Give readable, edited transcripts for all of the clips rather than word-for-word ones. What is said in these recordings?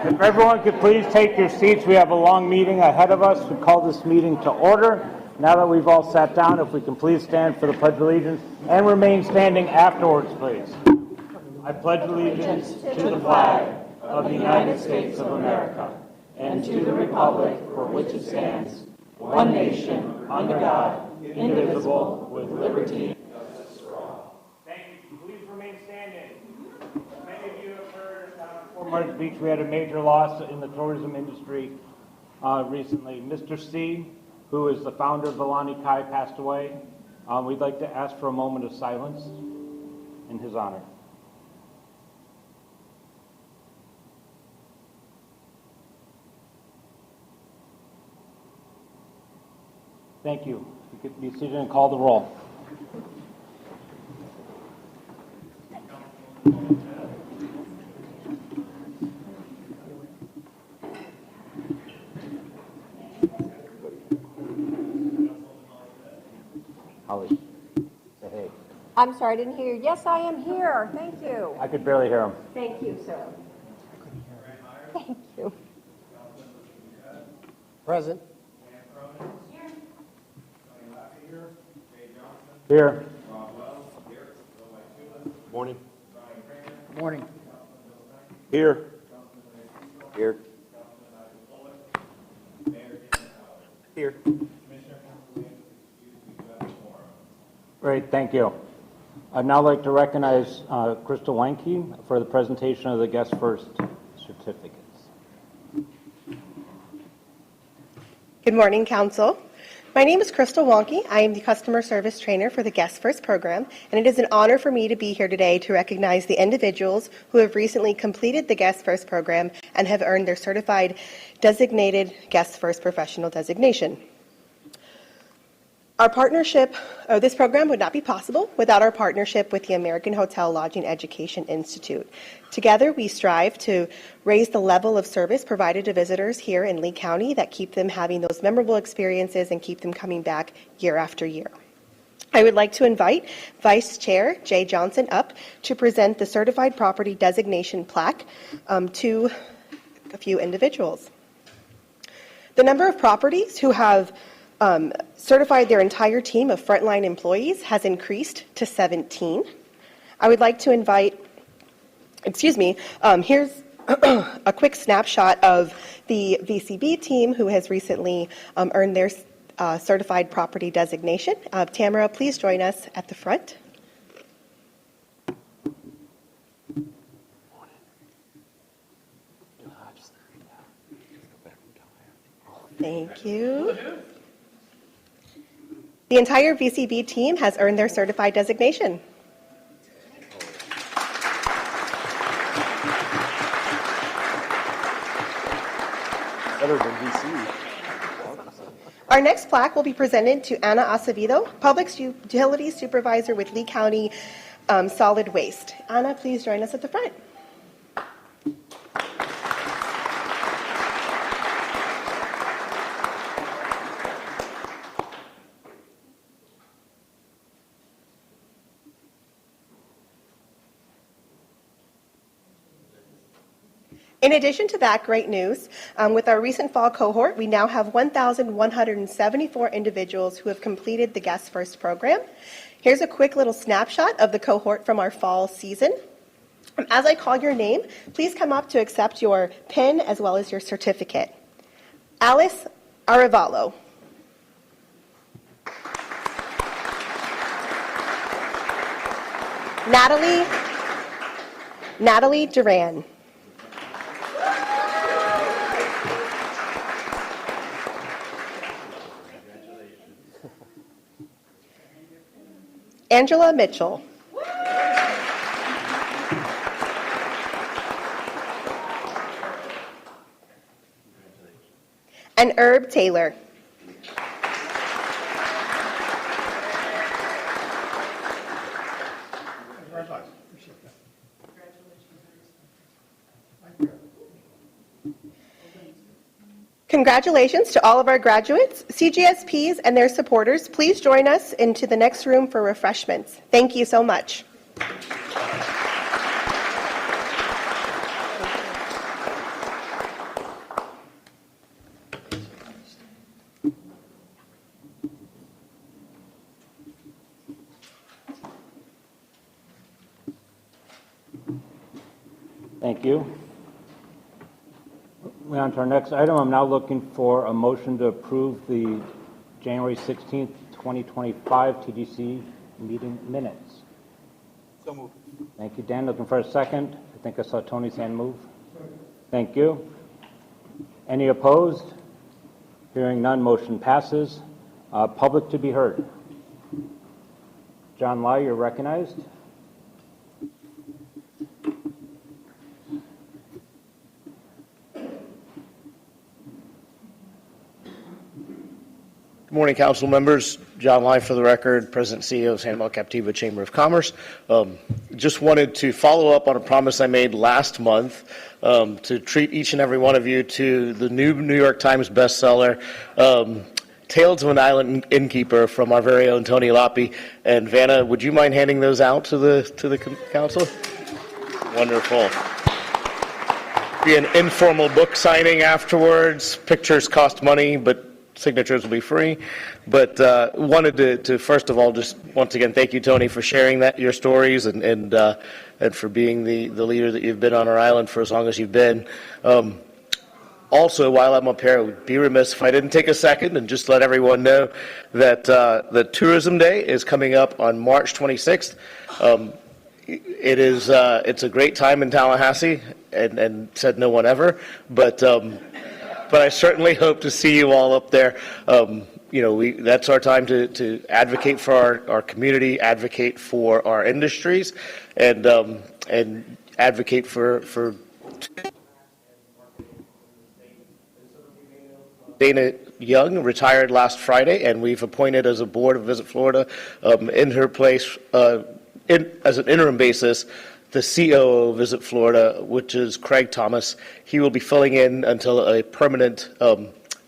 If everyone could please take your seats, we have a long meeting ahead of us. We call this meeting to order. Now that we've all sat down, if we can please stand for the Pledge of Allegiance and remain standing afterwards, please. I pledge allegiance to the flag of the United States of America and to the republic for which it stands, one nation, under God, indivisible, with liberty and justice for all. Thank you. Please remain standing. Many of you have heard down in Fort Myers Beach we had a major loss in the tourism industry recently. Mr. C., who is the founder of Vilani Kai, passed away. We'd like to ask for a moment of silence in his honor. Thank you. You could be seated and call the roll. Holly, say hey. I'm sorry, I didn't hear you. Yes, I am here. Thank you. I could barely hear him. Thank you, sir. Thank you. Present. Here. Morning. Morning. Here. Here. Here. Great, thank you. I'd now like to recognize Crystal Wenke for the presentation of the Guest First certificates. Good morning, Council. My name is Crystal Wonke. I am the Customer Service Trainer for the Guest First program, and it is an honor for me to be here today to recognize the individuals who have recently completed the Guest First program and have earned their certified designated Guest First professional designation. Our partnership, this program would not be possible without our partnership with the American Hotel Lodging Education Institute. Together, we strive to raise the level of service provided to visitors here in Lee County that keep them having those memorable experiences and keep them coming back year after year. I would like to invite Vice Chair Jay Johnson up to present the Certified Property Designation plaque to a few individuals. The number of properties who have certified their entire team of frontline employees has increased to 17. I would like to invite, here's a quick snapshot of the VCB team who has recently earned their certified property designation. Tamara, please join us at the front. Thank you. The entire VCB team has earned their certified designation. Better than DC. Our next plaque will be presented to Ana Acevedo, Public Utilities Supervisor with Lee County Solid Waste. Ana, please join us at the front. In addition to that great news, with our recent fall cohort, we now have 1,174 individuals who have completed the Guest First program. Here's a quick little snapshot of the cohort from our fall season. As I call your name, please come up to accept your PIN as well as your certificate. Alice Arevalo. Natalie Duran. Angela Mitchell. And Herb Taylor. Congratulations to all of our graduates, CGSPs, and their supporters. Please join us into the next room for refreshments. Thank you so much. Thank you. We're on to our next item. I'm now looking for a motion to approve the January 16th, 2025 TDC meeting minutes. So moved. Thank you, Dan. Looking for a second. I think I saw Tony's hand move. Thank you. Any opposed? Hearing none, motion passes. Public to be heard. John Lai, you're recognized. Good morning, council members. John Lai for the record, President and CEO of Sanibel Captiva Chamber of Commerce. Just wanted to follow up on a promise I made last month to treat each and every one of you to the new New York Times bestseller, Tales of an Island Innkeeper from our very own Tony Loppe. And Vanna, would you mind handing those out to the council? Wonderful. Be an informal book signing afterwards. Pictures cost money, but signatures will be free. But wanted to first of all just once again thank you, Tony, for sharing your stories and for being the leader that you've been on our island for as long as you've been. Also, while I'm up here, I would be remiss if I didn't take a second and just let everyone know that the Tourism Day is coming up on March 26th. It's a great time in Tallahassee, and said no one ever, but I certainly hope to see you all up there. That's our time to advocate for our community, advocate for our industries, and advocate for Dana Young retired last Friday, and we've appointed as a board of Visit Florida in her place as an interim basis the COO of Visit Florida, which is Craig Thomas. He will be filling in until a permanent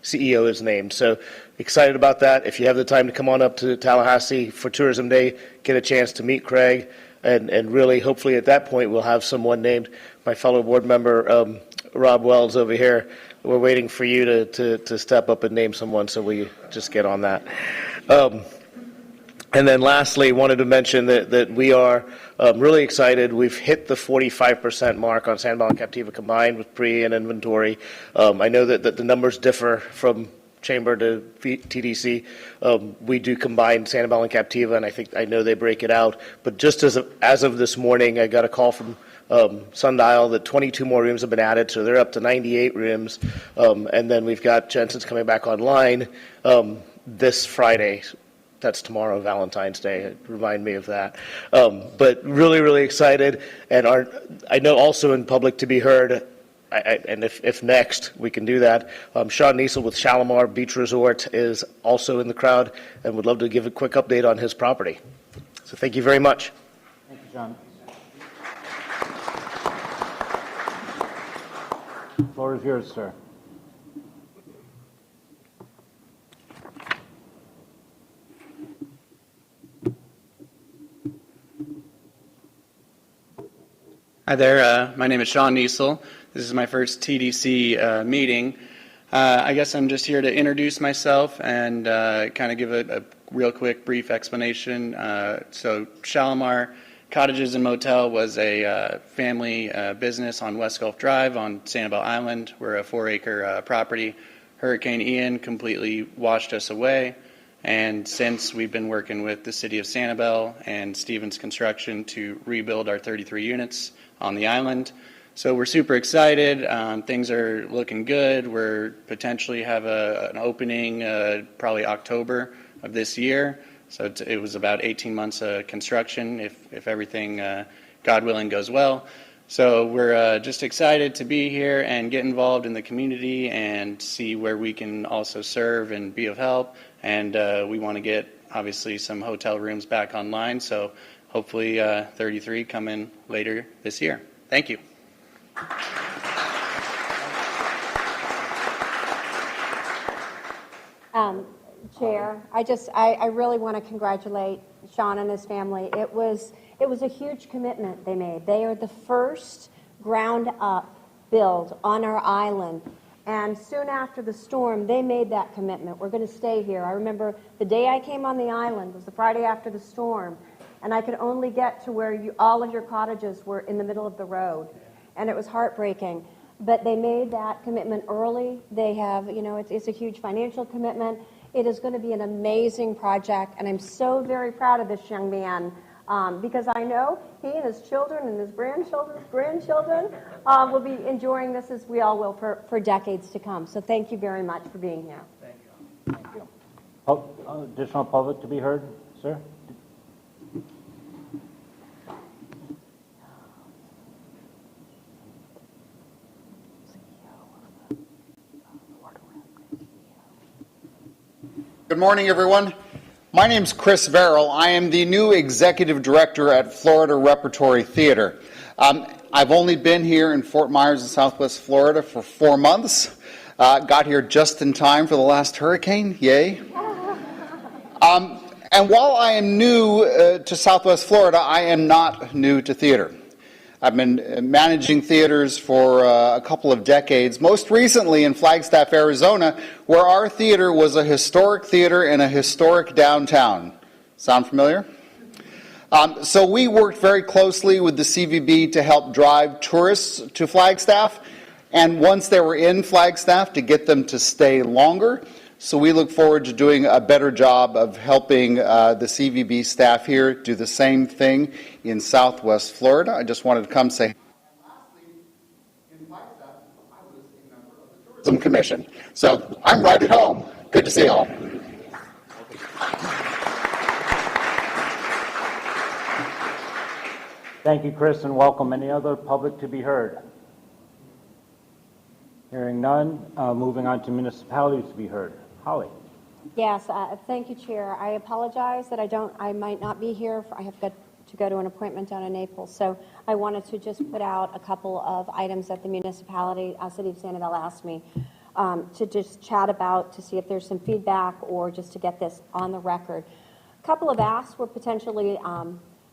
CEO is named. So excited about that. If you have the time to come on up to Tallahassee for Tourism Day, get a chance to meet Craig, and really hopefully at that point we'll have someone named. My fellow board member Rob Wells over here, we're waiting for you to step up and name someone, so we just get on that. And then lastly, wanted to mention that we are really excited. We've hit the 45% mark on Sanibel and Captiva combined with pre and inventory. I know that the numbers differ from Chamber to TDC. We do combine Sanibel and Captiva, and I know they break it out. But just as of this morning, I got a call from Sundial that 22 more rooms have been added, so they're up to 98 rooms. And then we've got Jensen's coming back online this Friday. That's tomorrow, Valentine's Day. Remind me of that. But really, really excited. And I know also in public to be heard, and if next we can do that, Sean Niesel with Shalimar Beach Resort is also in the crowd and would love to give a quick update on his property. So thank you very much. Thank you, John. The floor is yours, sir. Hi there, my name is Sean Niesel. This is my first TDC meeting. I guess I'm just here to introduce myself and kind of give a real quick brief explanation. So Shalimar Cottages and Motel was a family business on West Gulf Drive on Sanibel Island. We're a 4-acre property. Hurricane Ian completely washed us away. And since we've been working with the City of Sanibel and Stevens Construction to rebuild our 33 units on the island. So we're super excited. Things are looking good. We're potentially have an opening probably October of this year. So it was about 18 months of construction if everything, God willing, goes well. So we're just excited to be here and get involved in the community and see where we can also serve and be of help. And we want to get, obviously, some hotel rooms back online. So hopefully 33 come in later this year. Thank you. Chair, I really want to congratulate Sean and his family. It was a huge commitment they made. They are the first ground up build on our island. And soon after the storm, they made that commitment. We're going to stay here. I remember the day I came on the island was the Friday after the storm, and I could only get to where all of your cottages were in the middle of the road. and it was heartbreaking. But they made that commitment early. They have, it's a huge financial commitment. It is going to be an amazing project, and I'm so very proud of this young man because I know he and his children and his grandchildren will be enjoying this as we all will for decades to come. So thank you very much for being here. Thank you. Additional public to be heard, sir? Good morning, everyone. My name is Chris Verrill. I am the new executive director at Florida Repertory Theater. I've only been here in Fort Myers in Southwest Florida for 4 months. Got here just in time for the last hurricane. Yay. And while I am new to Southwest Florida, I am not new to theater. I've been managing theaters for a couple of decades, most recently in Flagstaff, Arizona, where our theater was a historic theater in a historic downtown. Sound familiar? So we worked very closely with the CVB to help drive tourists to Flagstaff, and once they were in Flagstaff, to get them to stay longer. So we look forward to doing a better job of helping the CVB staff here do the same thing in Southwest Florida. I just wanted to come say. And lastly, in Flagstaff, I was a member of the Tourism Commission. So I'm right at home. Good to see you all. Thank you, Chris, and welcome. Any other public to be heard? Hearing none, moving on to municipalities to be heard. Holly. Yes, thank you, Chair. I apologize that I might not be here. I have got to go to an appointment down in Naples. So I wanted to just put out a couple of items that the municipality, City of Sanibel asked me to just chat about to see if there's some feedback or just to get this on the record. A couple of asks we're potentially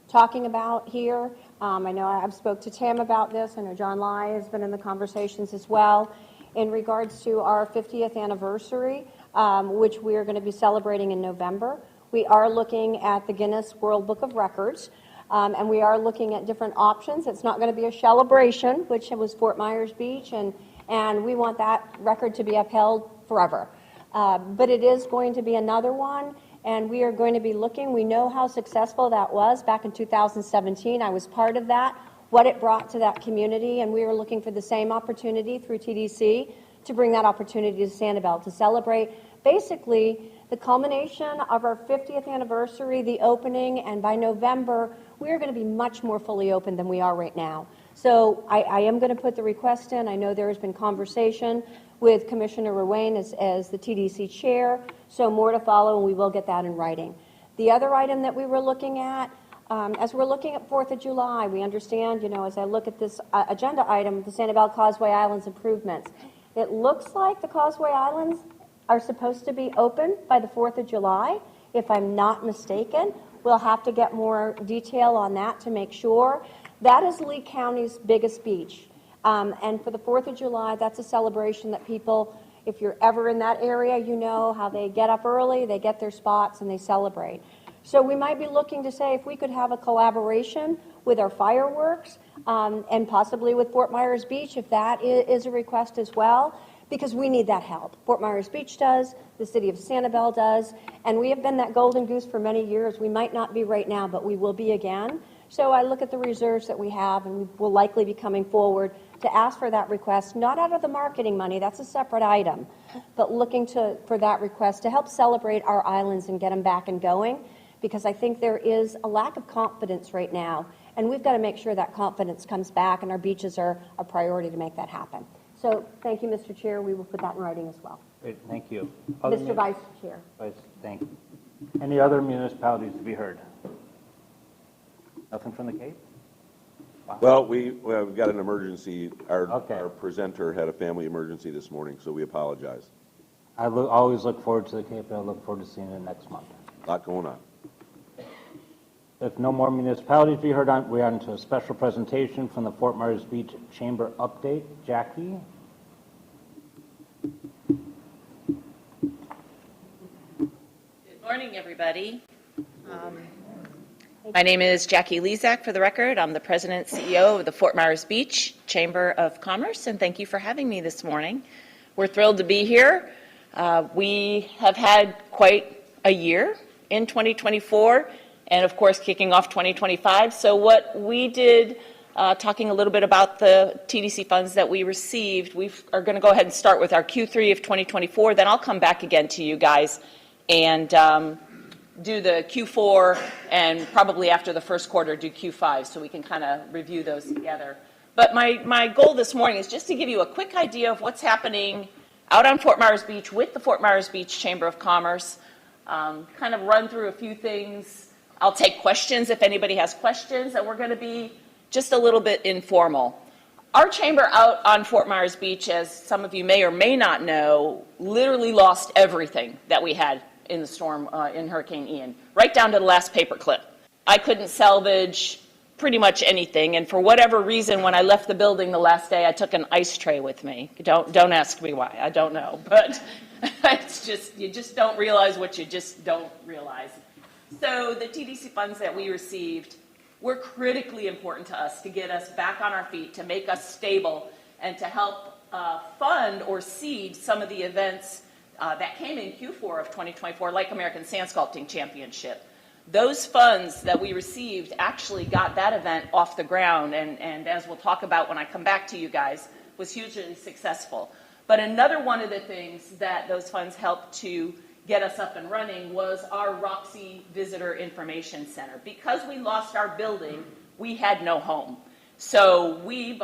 talking about here. I know I've spoke to Tam about this. I know John Lai has been in the conversations as well in regards to our 50th anniversary. Which we are going to be celebrating in November. We are looking at the Guinness World Book of Records, and we are looking at different options. It's not going to be a celebration, which was Fort Myers Beach, and we want that record to be upheld forever. But it is going to be another one, and we are going to be looking. We know how successful that was back in 2017. I was part of that, what it brought to that community, and we are looking for the same opportunity through TDC to bring that opportunity to Sanibel to celebrate basically the culmination of our 50th anniversary, the opening, and by November, we are going to be much more fully open than we are right now. So I am going to put the request in. I know there has been conversation with Commissioner Ruane as the TDC chair, so more to follow, and we will get that in writing. The other item that we were looking at, as we're looking at 4th of July, we understand, as I look at this agenda item, the Sanibel Causeway Islands improvements, it looks like the Causeway Islands are supposed to be open by the 4th of July, if I'm not mistaken. We'll have to get more detail on that to make sure. That is Lee County's biggest beach. And for the 4th of July, that's a celebration that people, if you're ever in that area, you know how they get up early, they get their spots, and they celebrate. So we might be looking to say if we could have a collaboration with our fireworks and possibly with Fort Myers Beach, if that is a request as well, because we need that help. Fort Myers Beach does, the City of Sanibel does, and we have been that golden goose for many years. We might not be right now, but we will be again. So I look at the reserves that we have, and we will likely be coming forward to ask for that request, not out of the marketing money, that's a separate item, but looking for that request to help celebrate our islands and get them back and going, because I think there is a lack of confidence right now, and we've got to make sure that confidence comes back, and our beaches are a priority to make that happen. So thank you, Mr. Chair. We will put that in writing as well. Great, thank you. Mr. Vice Chair. Thank you. Any other municipalities to be heard? Nothing from the Cape? Wow. Well, we've got an emergency. Okay. Our presenter had a family emergency this morning, so we apologize. I always look forward to the Cape, and I look forward to seeing it next month. A lot going on. If no more municipalities to be heard, we're on to a special presentation from the Fort Myers Beach Chamber update. Jackie? Good morning, everybody. My name is Jackie Lezak, for the record. I'm the president CEO of the Fort Myers Beach Chamber of Commerce, and thank you for having me this morning. We're thrilled to be here. We have had quite a year in 2024, and of course kicking off 2025. So what we did, talking a little bit about the TDC funds that we received, we are going to go ahead and start with our Q3 of 2024. Then I'll come back again to you guys and do the Q4, and probably after the first quarter do Q5, so we can kind of review those together. But my goal this morning is just to give you a quick idea of what's happening out on Fort Myers Beach with the Fort Myers Beach Chamber of Commerce, kind of run through a few things. I'll take questions if anybody has questions, and we're going to be just a little bit informal. Our chamber out on Fort Myers Beach, as some of you may or may not know, literally lost everything that we had in the storm in Hurricane Ian, right down to the last paper clip. I couldn't salvage pretty much anything, and for whatever reason, when I left the building the last day, I took an ice tray with me. Don't ask me why, I don't know, but it's just, you just don't realize what you just don't realize. So the TDC funds that we received were critically important to us to get us back on our feet, to make us stable, and to help fund or seed some of the events that came in Q4 of 2024, like American Sand Sculpting Championship. Those funds that we received actually got that event off the ground, and as we'll talk about when I come back to you guys, was hugely successful. But another one of the things that those funds helped to get us up and running was our Roxy Visitor Information Center. Because we lost our building, we had no home. So we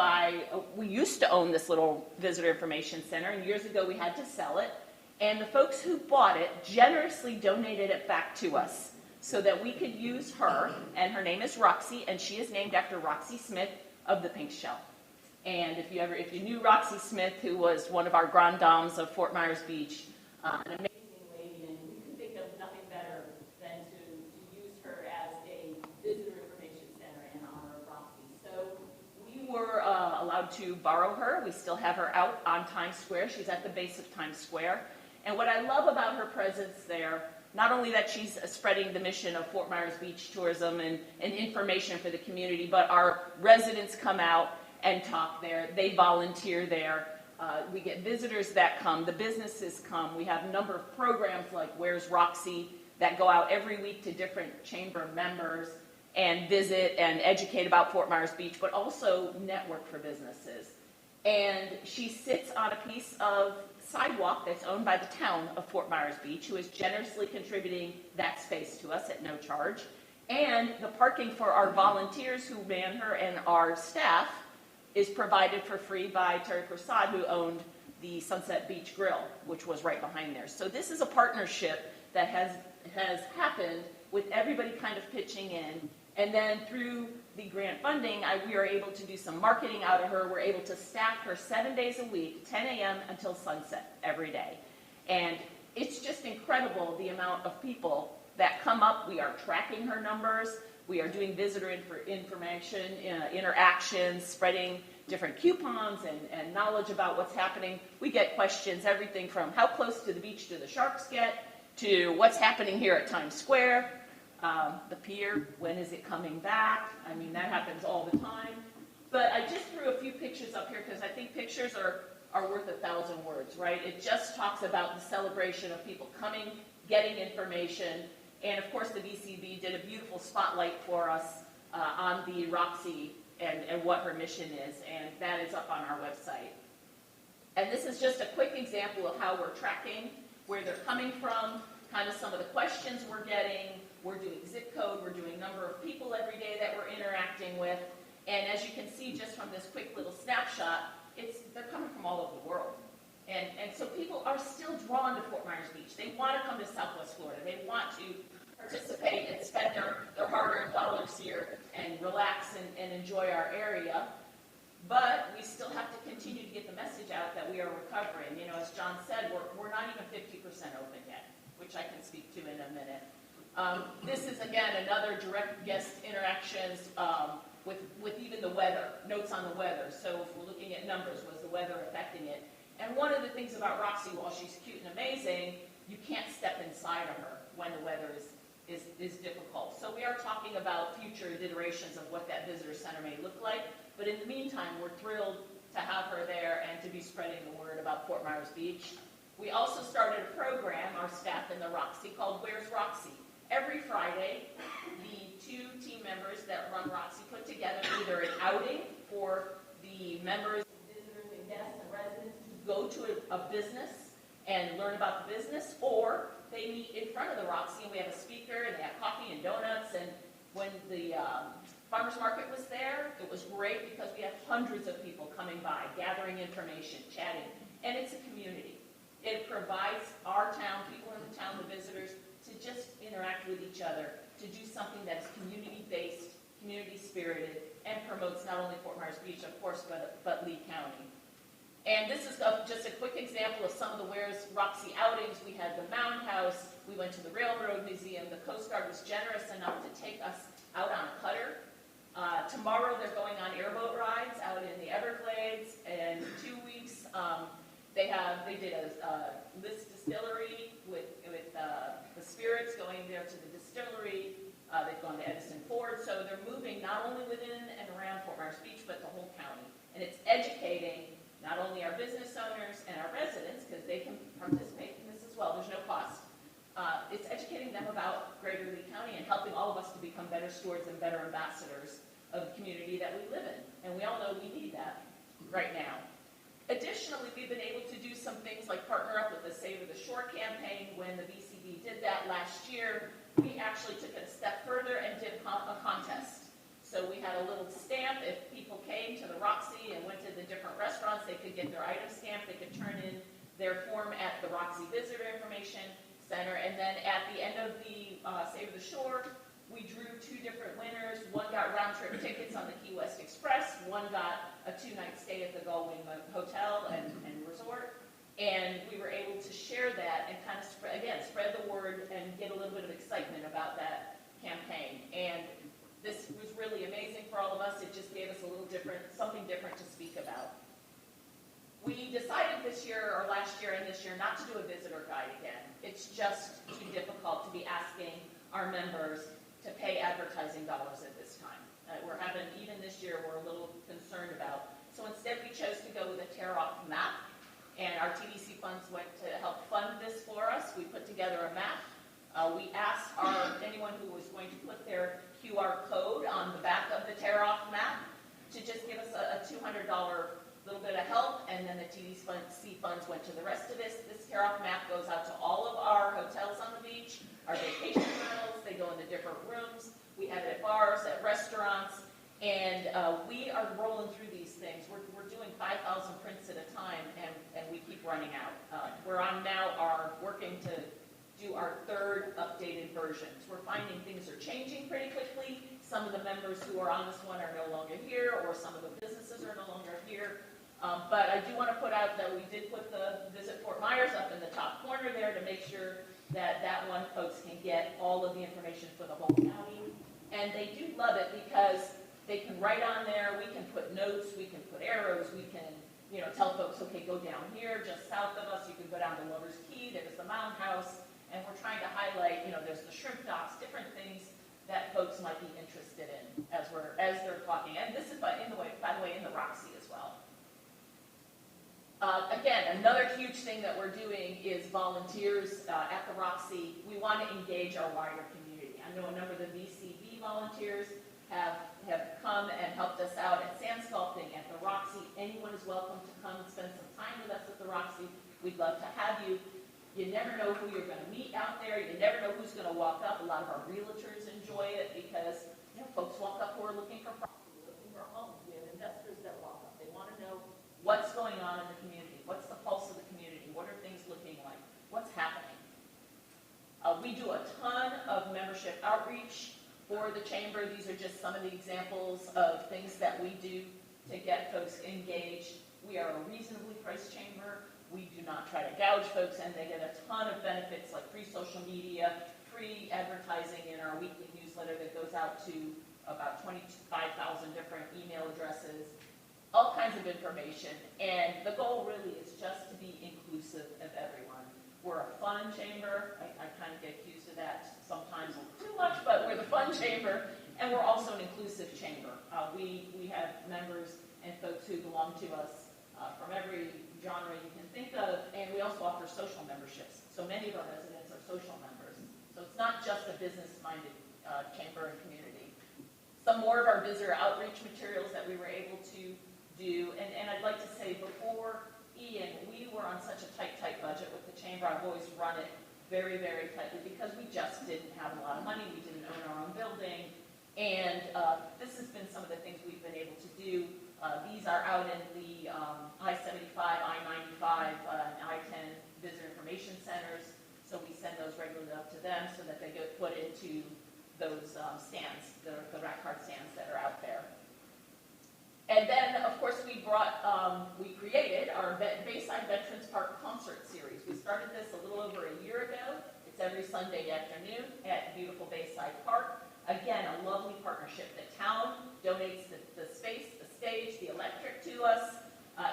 used to own this little visitor information center, and years ago we had to sell it. And the folks who bought it generously donated it back to us so that we could use her, and her name is Roxy, and she is named after Roxy Smith of the Pink Shell. And if you knew Roxy Smith, who was one of our grand dames of Fort Myers Beach, an amazing lady, and we could think of nothing better than to use her as a visitor information center in honor of Roxy. So we were allowed to borrow her. We still have her out on Times Square. She's at the base of Times Square. And what I love about her presence there, not only that she's spreading the mission of Fort Myers Beach tourism and information for the community, but our residents come out and talk there. They volunteer there. We get visitors that come. The businesses come. We have a number of programs like Where's Roxy that go out every week to different chamber members and visit and educate about Fort Myers Beach, but also network for businesses. And she sits on a piece of sidewalk that's owned by the town of Fort Myers Beach, who is generously contributing that space to us at no charge. And the parking for our volunteers who man her and our staff is provided for free by Terry Prasad, who owned the Sunset Beach Grill, which was right behind there. So this is a partnership that has happened with everybody kind of pitching in. And then through the grant funding, we are able to do some marketing out of her. We're able to staff her 7 days a week, 10 a.m. until sunset every day. And it's just incredible the amount of people that come up. We are tracking her numbers. We are doing visitor information, interactions, spreading different coupons and knowledge about what's happening. We get questions, everything from how close to the beach do the sharks get, to what's happening here at Times Square. The pier, when is it coming back? I mean, that happens all the time. But I just threw a few pictures up here because I think pictures are worth 1,000 words, right? It just talks about the celebration of people coming, getting information. And of course, the VCB did a beautiful spotlight for us on the Roxy and what her mission is. And that is up on our website. And this is just a quick example of how we're tracking, where they're coming from, kind of some of the questions we're getting. We're doing zip code, we're doing number of people every day that we're interacting with. And as you can see just from this quick little snapshot, they're coming from all over the world. And so people are still drawn to Fort Myers Beach. They want to come to Southwest Florida. They want to participate and spend their hard-earned dollars here and relax and enjoy our area. But we still have to continue to get the message out that we are recovering. You know, as John said, we're not even 50% open yet, which I can speak to in a minute. This is, again, another direct guest interactions with even the weather, notes on the weather. So if we're looking at numbers, was the weather affecting it? And one of the things about Roxy, while she's cute and amazing, you can't step inside of her when the weather is difficult. So we are talking about future iterations of what that visitor center may look like. But in the meantime, we're thrilled to have her there and to be spreading the word about Fort Myers Beach. We also started a program, our staff in the Roxy, called Where's Roxy? Every Friday, the 2 team members that run Roxy put together either an outing for the members, visitors, and guests and residents to go to a business and learn about the business, or they meet in front of the Roxy and we have a speaker and they have coffee and donuts. And when the farmers market was there, it was great because we have hundreds of people coming by, gathering information, chatting, and it's a community. It provides our town, people in the town, the visitors, to just interact with each other, to do something that is community-based, community-spirited, and promotes not only Fort Myers Beach, of course, but Lee County. And this is just a quick example of some of the Where's Roxy outings. We had the Mound House, we went to the Railroad Museum, the Coast Guard was generous enough to take us out on a cutter. Tomorrow they're going on airboat rides out in the Everglades, and 2 weeks they did a List Distillery with the spirits going there to the distillery. They've gone to Edison Ford, so they're moving not only within and around Fort Myers Beach, but the whole county. And it's educating not only our business owners and our residents, because they can participate in this as well, there's no cost. It's educating them about Greater Lee County and helping all of us to become better stewards and better ambassadors of the community that we live in. And we all know we need that right now. Additionally, we've been able to do some things like partner up with the Savor the Shore campaign. When the VCB did that last year, we actually took it a step further and did a contest. So we had a little stamp. If people came to the Roxy and went to the different restaurants, they could get their item stamped. They could turn in their form at the Roxy Visitor Information Center. And then at the end of the Save the Shore, we drew 2 different winners. One got round-trip tickets on the Key West Express. One got a 2-night stay at the Gullwing Hotel and Resort. And we were able to share that and kind of spread the word and get a little bit of excitement about that campaign. And this was really amazing for all of us. It just gave us a little different, something different to speak about. We decided this year, or last year and this year, not to do a visitor guide again. It's just too difficult to be asking our members to pay advertising dollars at this time. Even this year, we're a little concerned about. So instead, we chose to go with a tear-off map, and our TDC funds went to help fund this for us. We put together a map. We asked anyone who was going to put their QR code on the back of the tear-off map to just give us a $200 little bit of help, and then the TDC funds went to the rest of this. This tear-off map goes out to all of our hotels on the beach, our vacation rentals. They go into different rooms. We have it at bars, at restaurants, and we are rolling through these things. We're doing 5,000 prints at a time, and we keep running out. We're on now working to do our 3rd updated versions. We're finding things are changing pretty quickly. Some of the members who are on this one are no longer here, or some of the businesses are no longer here. But I do want to put out that we did put the Visit Fort Myers up in the top corner there to make sure that one folks can get all of the information for the whole county. And they do love it because they can write on there, we can put notes, we can put arrows, we can tell folks, okay, go down here, just south of us, you can go down to Lover's Key, there's the Mound House, and we're trying to highlight, there's the shrimp docks, different things that folks might be interested in as they're talking. And this is, by the way, in the Roxy as well. Again, another huge thing that we're doing is volunteers at the Roxy. We want to engage our wider community. I know a number of the VCB volunteers have come and helped us out at sand sculpting at the Roxy. Anyone is welcome to come and spend some time with us at the Roxy. We'd love to have you. You never know who you're going to meet out there. You never know who's going to walk up. A lot of our realtors enjoy it because folks walk up who are looking for property, looking for homes. We have investors that walk up. They want to know what's going on in the community. What's the pulse of the community? What are things looking like? What's happening? We do a ton of membership outreach for the chamber. These are just some of the examples of things that we do to get folks engaged. We are a reasonably priced chamber. We do not try to gouge folks, and they get a ton of benefits like free social media, free advertising in our weekly newsletter that goes out to about 25,000 different email addresses, all kinds of information. And the goal really is just to be inclusive of everyone. We're a fun chamber. I kind of get accused of that sometimes. chamber, and we're also an inclusive chamber. We have members and folks who belong to us from every genre you can think of, and we also offer social memberships. So many of our residents are social members. So it's not just a business-minded chamber and community. Some more of our visitor outreach materials that we were able to do, and I'd like to say before Ian, we were on such a tight budget with the chamber. I've always run it very, very tightly because we just didn't have a lot of money. We didn't own our own building. And this has been some of the things we've been able to do. These are out in the I-75, I-95, and I-10 visitor information centers. So we send those regularly up to them so that they get put into those stands, the rack card stands that are out there. And then, of course, we created our Bayside Veterans Park concert series. We started this a little over a year ago. It's every Sunday afternoon at beautiful Bayside Park. Again, a lovely partnership. The town donates the space, the stage, the electric to us.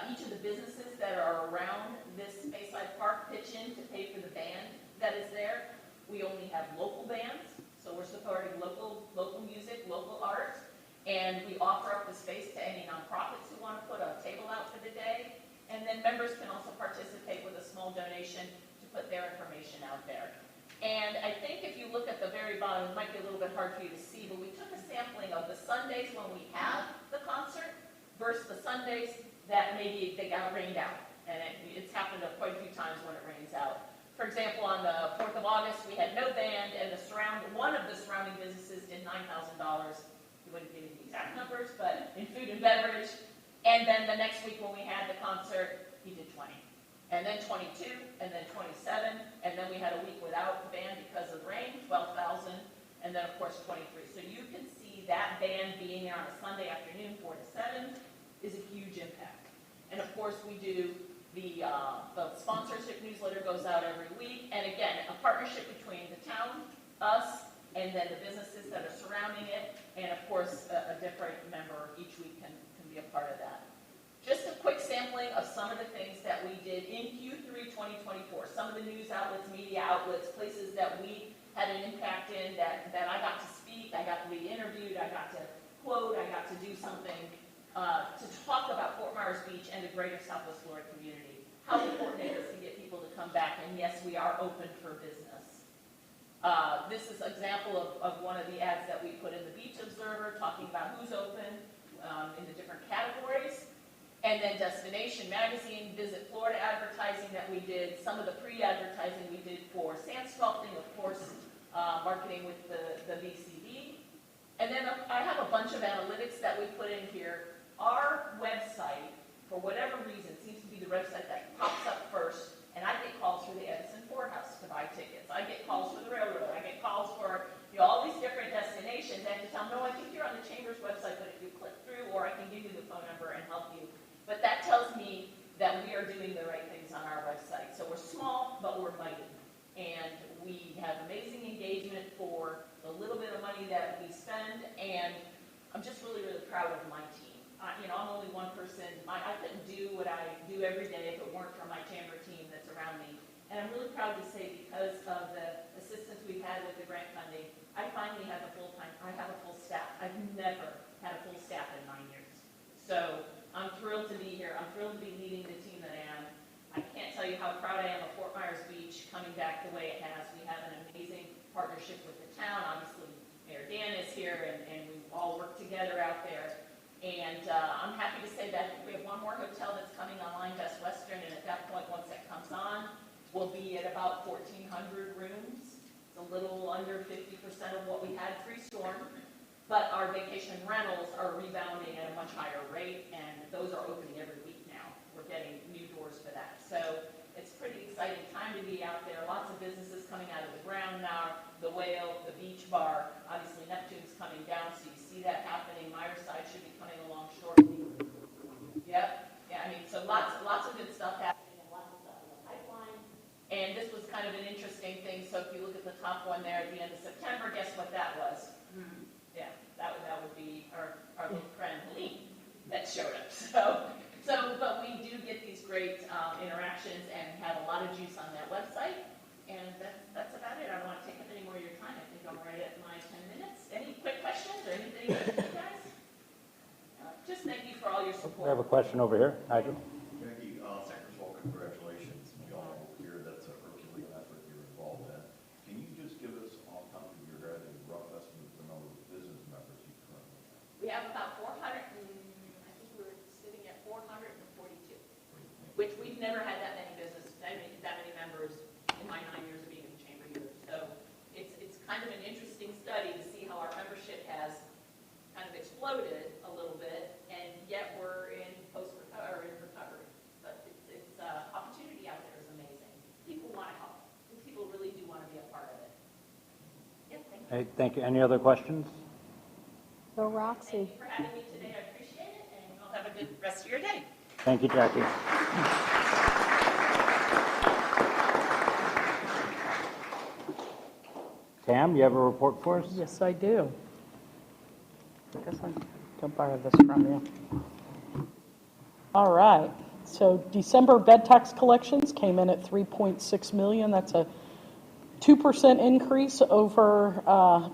Each of the businesses that are around this Bayside Park pitch in to pay for the band that is there. We only have local bands, so we're supporting local music, local art. And we offer up the space to any nonprofits who want to put a table out for the day. And then members can also participate with a small donation to put their information out there. And I think if you look at the very bottom, it might be a little bit hard for you to see, but we took a sampling of the Sundays when we have the concert versus the Sundays that maybe they got rained out. And it's happened quite a few times when it rains out. For example, on the 4th of August, we had no band, and one of the surrounding businesses did $9,000. We wouldn't give you the exact numbers, but in food and beverage. And then the next week when we had the concert, he did 20. And then 22, and then 27, and then we had a week without band because of rain, 12,000, and then of course 23. So you can see that band being there on a Sunday afternoon, 4 to 7, is a huge impact. And of course we do the sponsorship newsletter goes out every week, and again, a partnership between the town, us, and then the businesses that are surrounding it, and of course a different member each week can be a part of that. Just a quick sampling of some of the things that we did in Q3 2024. Some of the news outlets, media outlets, places that we had an impact in that I got to speak, I got to be interviewed, I got to quote, I got to do something to talk about Fort Myers Beach and the greater Southwest Florida community. How important it is to get people to come back, and yes, we are open for business. This is an example of one of the ads that we put in the Beach Observer, talking about who's open in the different categories. And then Destination Magazine, Visit Florida advertising that we did, some of the pre-advertising we did for sand sculpting, of course, marketing with the VCD. And then I have a bunch of analytics that we put in here. Our website, for whatever reason, seems to be the website that pops up first, and I get calls for the Edison Courthouse to buy tickets. I get calls for the railroad. I get calls for all these different destinations. I have to tell them, no, I think you're on the Chamber's website, but if you click through, or I can give you the phone number and help you. But that tells me that we are doing the right things on our website. So we're small, but we're mighty. And we have amazing engagement for the little bit of money that we spend, and I'm just really, really proud of my team. I'm only one person. I couldn't do what I do every day if it weren't for my chamber team that's around me. And I'm really proud to say, because of the assistance we've had with the grant funding, I finally have a full staff. I've never had a full staff in 9 years. So I'm thrilled to be here. I'm thrilled to be leading the team that I am. I can't tell you how proud I am of Fort Myers Beach coming back the way it has. We have an amazing partnership with the town. Obviously, Mayor Dan is here, and we all work together out there. And I'm happy to say that we have one more hotel that's coming online, Best Western, and at that point, once that comes on, we'll be at about 1,400 rooms. It's a little under 50% of what we had pre-storm, but our vacation rentals are rebounding at a much higher rate, and those are opening every week now. We're getting new doors for that. So it's a pretty exciting time to be out there. Lots of businesses coming out of the ground now, the Whale, the Beach Bar, obviously Neptune's coming down, so you see that happening. Myerside should be coming along shortly. Yep. Yeah, I mean, so lots of good stuff happening and lots of stuff in the pipeline. And this was kind of an interesting thing. So if you look at the top one there at the end of September, guess what that was? Yeah, that would be our little friend Helene that showed up. But we do get these great interactions and have a lot of juice on that website. And that's about it. I don't want to take up any more of your time. I think I'm right at my 10 minutes. Any your We support. have a question over here. Nigel? Jackie, second of all, congratulations. We all hear that's a Herculean effort you're involved in. Can you just give us, on top of your head, a rough estimate of the number of business members you currently have? We have about 400, and I think we're sitting at 442, which we've never had that many that many members in my 9 years of being in the chamber here. So it's kind of an interesting study to see how our membership has kind of exploded a little bit, and yet we're in recovery. But it's opportunity out there is amazing. People want to help. People really do want to be a part of it. Yeah, thank you. Hey, thank you. Any other questions? Go Roxy. Thank you for having me today. I appreciate it, and you'll have a good rest of your day. Thank you, Jackie. Tam, you have a report for us? Yes, I do. I guess I can borrow this from you. All right. So December bed tax collections came in at 3.6 million. That's a 2% increase over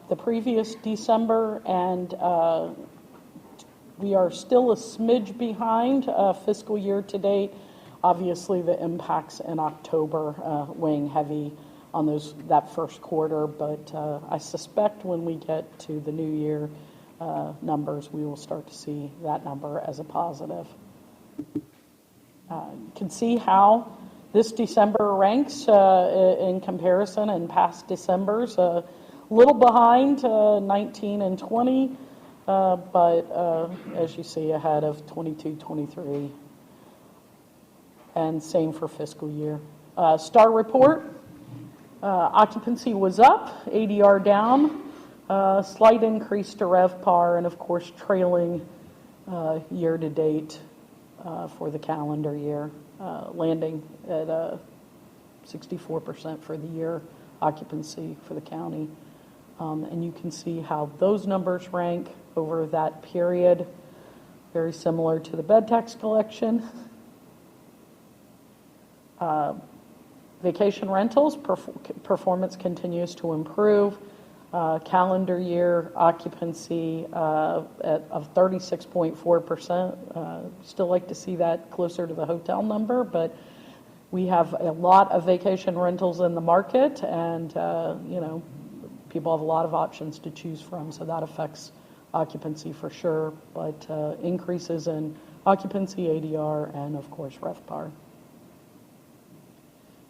the previous December, and we are still a smidge behind fiscal year to date. Obviously, the impacts in October weighing heavy on that first quarter, but I suspect when we get to the new year numbers, we will start to see that number as a positive. You can see how this December ranks in comparison in past Decembers. A little behind 19 and 20, but as you see, ahead of 22, 23. And same for fiscal year. Star report, occupancy was up, ADR down, slight increase to RevPAR, and of course trailing year to date for the calendar year, landing at 64% for the year occupancy for the county. And you can see how those numbers rank over that period, very similar to the bed tax collection. Vacation rentals, performance continues to improve. Calendar year occupancy of 36.4%. Still like to see that closer to the hotel number, but we have a lot of vacation rentals in the market, and people have a lot of options to choose from, so that affects occupancy for sure, but increases in occupancy, ADR, and of course RevPAR.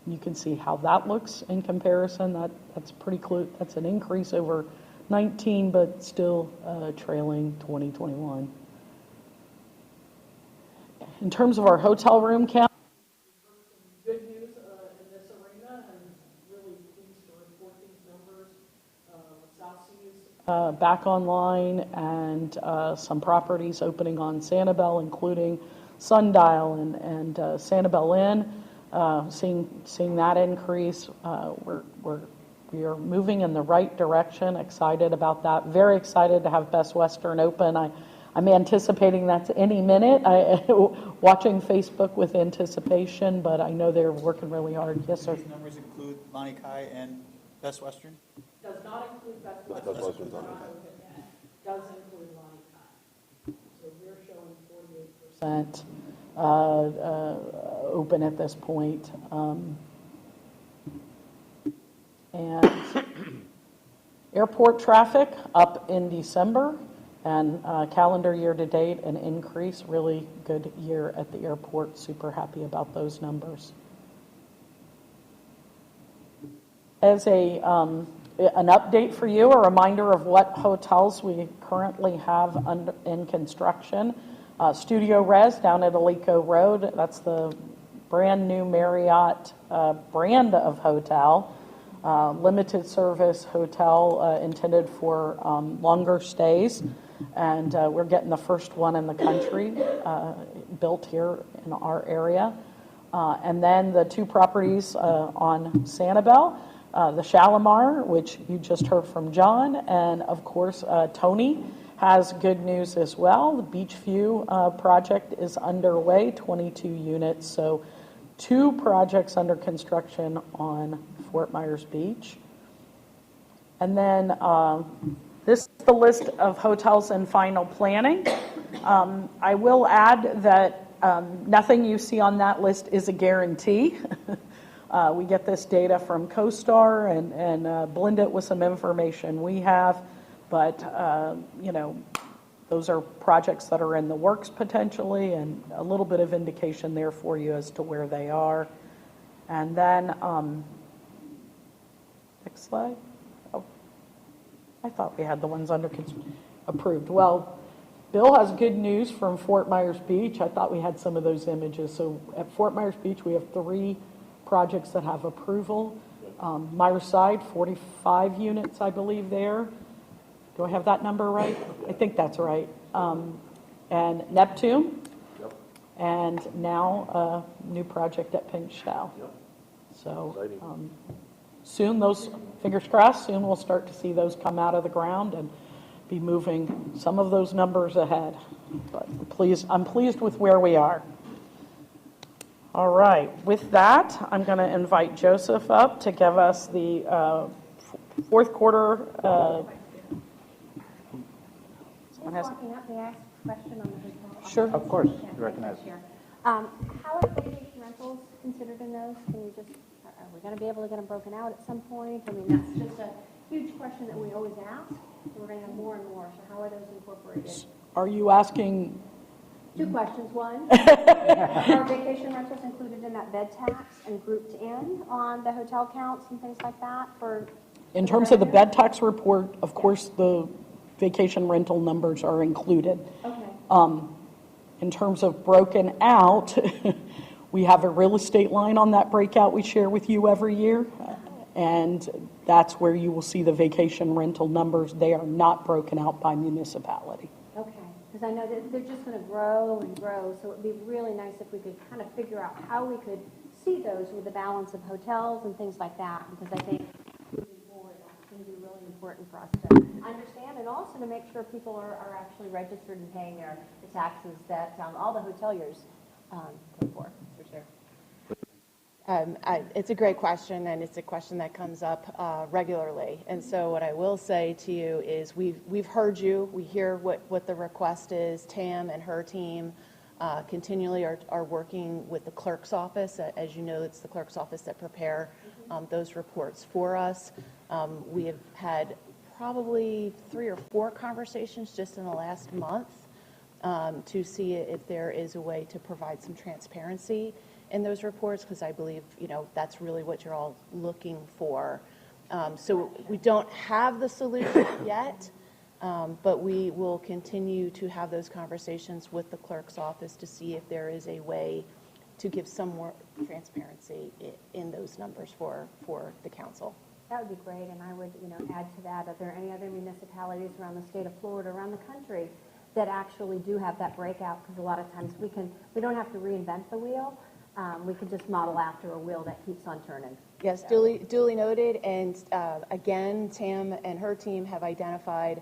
You can see how that looks in comparison. That's pretty close. That's an increase over 19, but still trailing 2021. In terms of our hotel room count, good news in this arena, and really pleased to report these numbers. South Seas back online, and some properties opening on Sanibel, including Sundial and Sanibel Inn. Seeing that increase, we are moving in the right direction. Excited about that. Very excited to have Best Western open. I'm anticipating that's any minute. Watching Facebook with anticipation, but I know they're working really hard. Yes, sir. These numbers include Lani Kai and Best Western? Does not include Best Western. Does include Lani Kai. So we're showing 48%. Open at this point. And airport traffic up in December, and calendar year to date an increase. Really good year at the airport. Super happy about those numbers. As an update for you, a reminder of what hotels we currently have in construction. Studio Res down at Alico Road, that's the brand new Marriott brand of hotel, limited service hotel intended for longer stays, and we're getting the first one in the country built here in our area. And then the two properties on Sanibel, the Shalimar, which you just heard from John, and of course Tony has good news as well. The Beachview project is underway, 22 units. So 2 projects under construction on Fort Myers Beach. And then this is the list of hotels in final planning. I will add that nothing you see on that list is a guarantee. We get this data from CoStar and blend it with some information we have, but, those are projects that are in the works potentially, and a little bit of indication there for you as to where they are. And then, next slide. Oh, I thought we had the ones approved. Well, Bill has good news from Fort Myers Beach. I thought we had some of those images. So at Fort Myers Beach, we have 3 projects that have approval. Myers Side, 45 units, I believe, there. Do I have that number right? I think that's right. And Neptune. Yep. And now a new project at Pinchtown. Yep. So Exciting. soon those, fingers crossed, soon we'll start to see those come out of the ground and be moving some of those numbers ahead. But I'm pleased with where we are. All right, with that, I'm going to invite Joseph up to give us the fourth quarter. Walking up, may I ask a question on the hotel? Sure. Of course, Yeah, you recognize. Chair. How are vacation rentals considered in those? Can you just, are we going to be able to get them broken out at some point? I mean, that's just a huge question that we always ask. We're going to have more and more, so how are those incorporated? Are you asking? 2 questions. One, are vacation rentals included in that bed tax and grouped in on the hotel counts and things like that for? In terms of the bed tax report, of course, the vacation rental numbers are included. Okay. In terms of broken out, we have a real estate line on that breakout we share with you every year. And that's where you will see the vacation rental numbers. They are not broken out by municipality. Okay, because I know that they're just going to grow and grow, so it'd be really nice if we could kind of figure out how we could see those with the balance of hotels and things like that, because I think moving forward, that's going to be really important for us to understand, and also to make sure people are actually registered and paying the taxes that all the hoteliers pay for sure. It's a great question, and it's a question that comes up regularly. And so what I will say to you is we've heard you. We hear what the request is. Tam and her team continually are working with the clerk's office. As you know, it's the clerk's office that prepare those reports for us. We have had probably 3 or 4 conversations just in the last month to see if there is a way to provide some transparency in those reports, because I believe, that's really what you're all looking for. So we don't have the solution yet, but we will continue to have those conversations with the clerk's office to see if there is a way to give some more transparency in those numbers for the council. That would be great, and I would, add to that. Are there any other municipalities around the state of Florida, around the country, that actually do have that breakout? Because a lot of times we don't have to reinvent the wheel. We could just model after a wheel that keeps on turning. Yes, duly noted. And again, Tam and her team have identified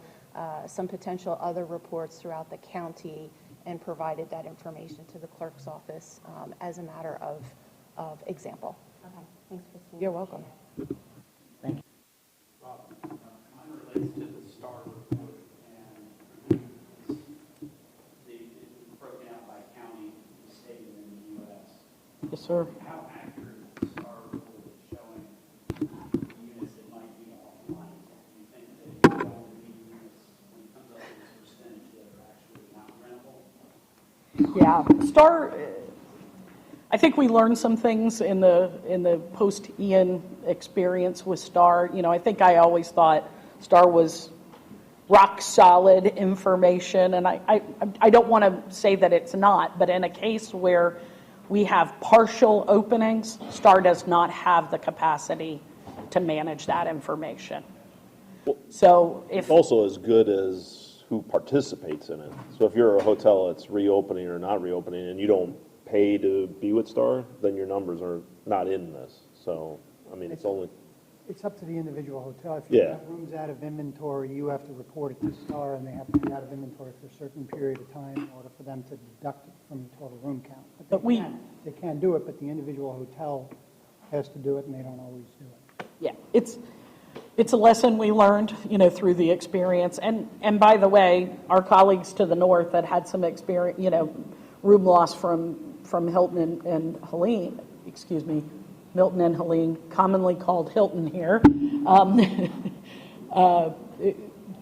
some potential other reports throughout the county and provided that information to the clerk's office as a matter of example. Okay, thanks, Christine. You're welcome. Thank you. Mine relates to the STAR report, and it's broken out by county, state, and in the U.S. Yes, sir. How accurate is the STAR report showing units that might be offline? Do you think that there will be units when it comes up to this percentage that are actually not rentable? Yeah, STAR, I think we learned some things in the post-Ian experience with STAR. I think I always thought STAR was rock solid information, and I don't want to say that it's not, but in a case where we have partial openings, STAR does not have the capacity to manage that information. So It's also as good as who participates in it. So if you're a hotel that's reopening or not reopening and you don't pay to be with STAR, then your numbers are not in this. So, it's only... It's up to the individual hotel. If Yeah. you have rooms out of inventory, you have to report it to STAR, and they have to be out of inventory for a certain period of time in order for them to deduct it from the total room count. But they can do it, but the individual hotel has to do it, and they don't always do it. Yeah, It's a lesson we learned, through the experience. And by the way, our colleagues to the north that had some experience, room loss from Hilton and Helene, Milton and Helene, commonly called Hilton here.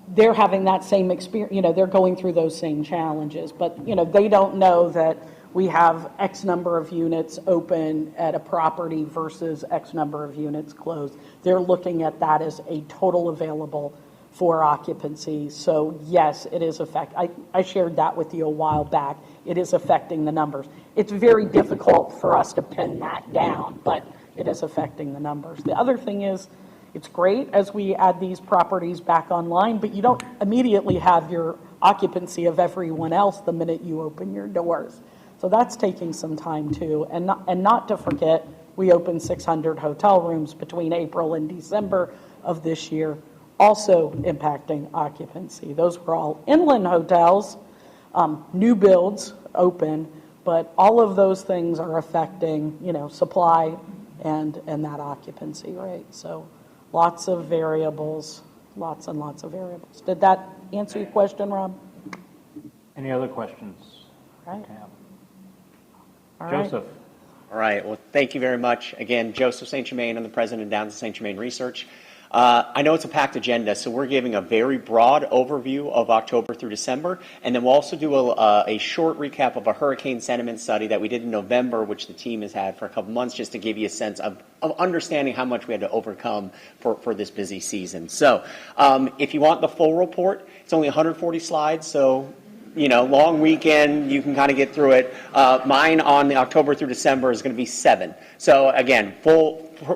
They're having that same experience, they're going through those same challenges, but, they don't know that we have X number of units open at a property versus X number of units closed. They're looking at that as a total available for occupancy. So yes, it is I shared that with you a while back. It is affecting the numbers. It's very difficult for us to pin that down, but it is affecting the numbers. The other thing is, it's great as we add these properties back online, but you don't immediately have your occupancy of everyone else the minute you open your doors. So that's taking some time too. And not to forget, we opened 600 hotel rooms between April and December of this year, also impacting occupancy. Those were all inland hotels, new builds open, but all of those things are affecting, supply and that occupancy rate. So lots of variables, lots and lots of variables. Did that answer your question, Rob? Any other questions? Right. All Joseph. All right, well, thank you very much. Again, Joseph St. Germain, I'm the president of Downs St. Germain Research. I know it's a packed agenda, so we're giving a very broad overview of October through December, and then we'll also do a short recap of a hurricane sentiment study that we did in November, which the team has had for a couple months, just to give you a sense of understanding how much we had to overcome for this busy season. So if you want the full report, it's only 140 slides, so long weekend, you can kind of get through it. Mine on the October through December is going to be 7. So again,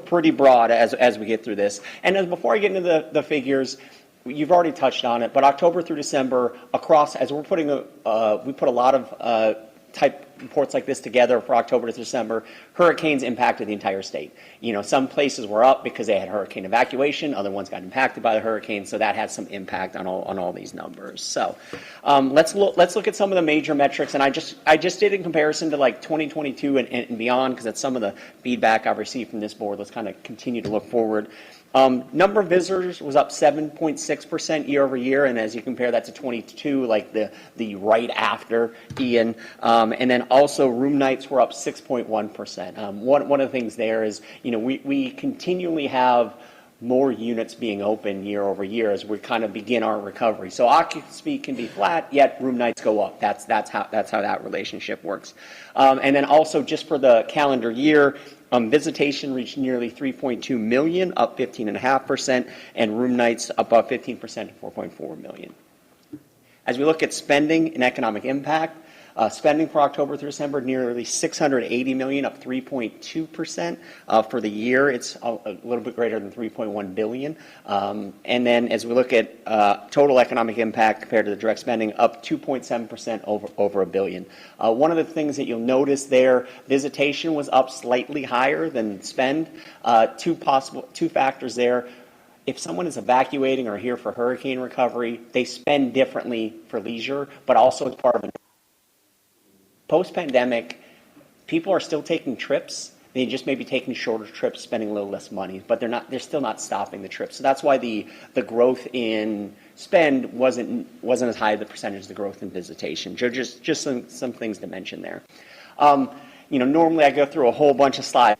pretty broad as we get through this. And before I get into the figures, you've already touched on it, but October through December across, as we're putting, we put a lot of type reports like this together for October to December. Hurricanes impacted the entire state. Some places were up because they had hurricane evacuation. Other ones got impacted by the hurricane, so that had some impact on all these numbers. So let's look at some of the major metrics, and I just did in comparison to like 2022 and beyond, because that's some of the feedback I've received from this board. Let's kind of continue to look forward. Number of visitors was up 7.6% year over year, and as you compare that to 22, like the right after Ian, and then also room nights were up 6.1%. One of the things there is, we continually have more units being open year over year as we kind of begin our recovery. So occupancy can be flat, yet room nights go up. That's how that relationship works. And then also just for the calendar year, visitation reached nearly 3.2 million, up 15.5%, and room nights up 15% to 4.4 million. As we look at spending and economic impact, spending for October through December, nearly $680 million, up 3.2%. For the year, it's a little bit greater than $3.1 billion. And then as we look at total economic impact compared to the direct spending, up 2.7% over $1 billion. One of the things that you'll notice there, visitation was up slightly higher than spend. Two factors there. If someone is evacuating or here for hurricane recovery, they spend differently for leisure, but also as part of an post-pandemic, people are still taking trips. They just may be taking shorter trips, spending a little less money, but they're still not stopping the trips. So that's why the growth in spend wasn't as high as the percentage of the growth in visitation. Just some things to mention there. Normally I go through a whole bunch of slides.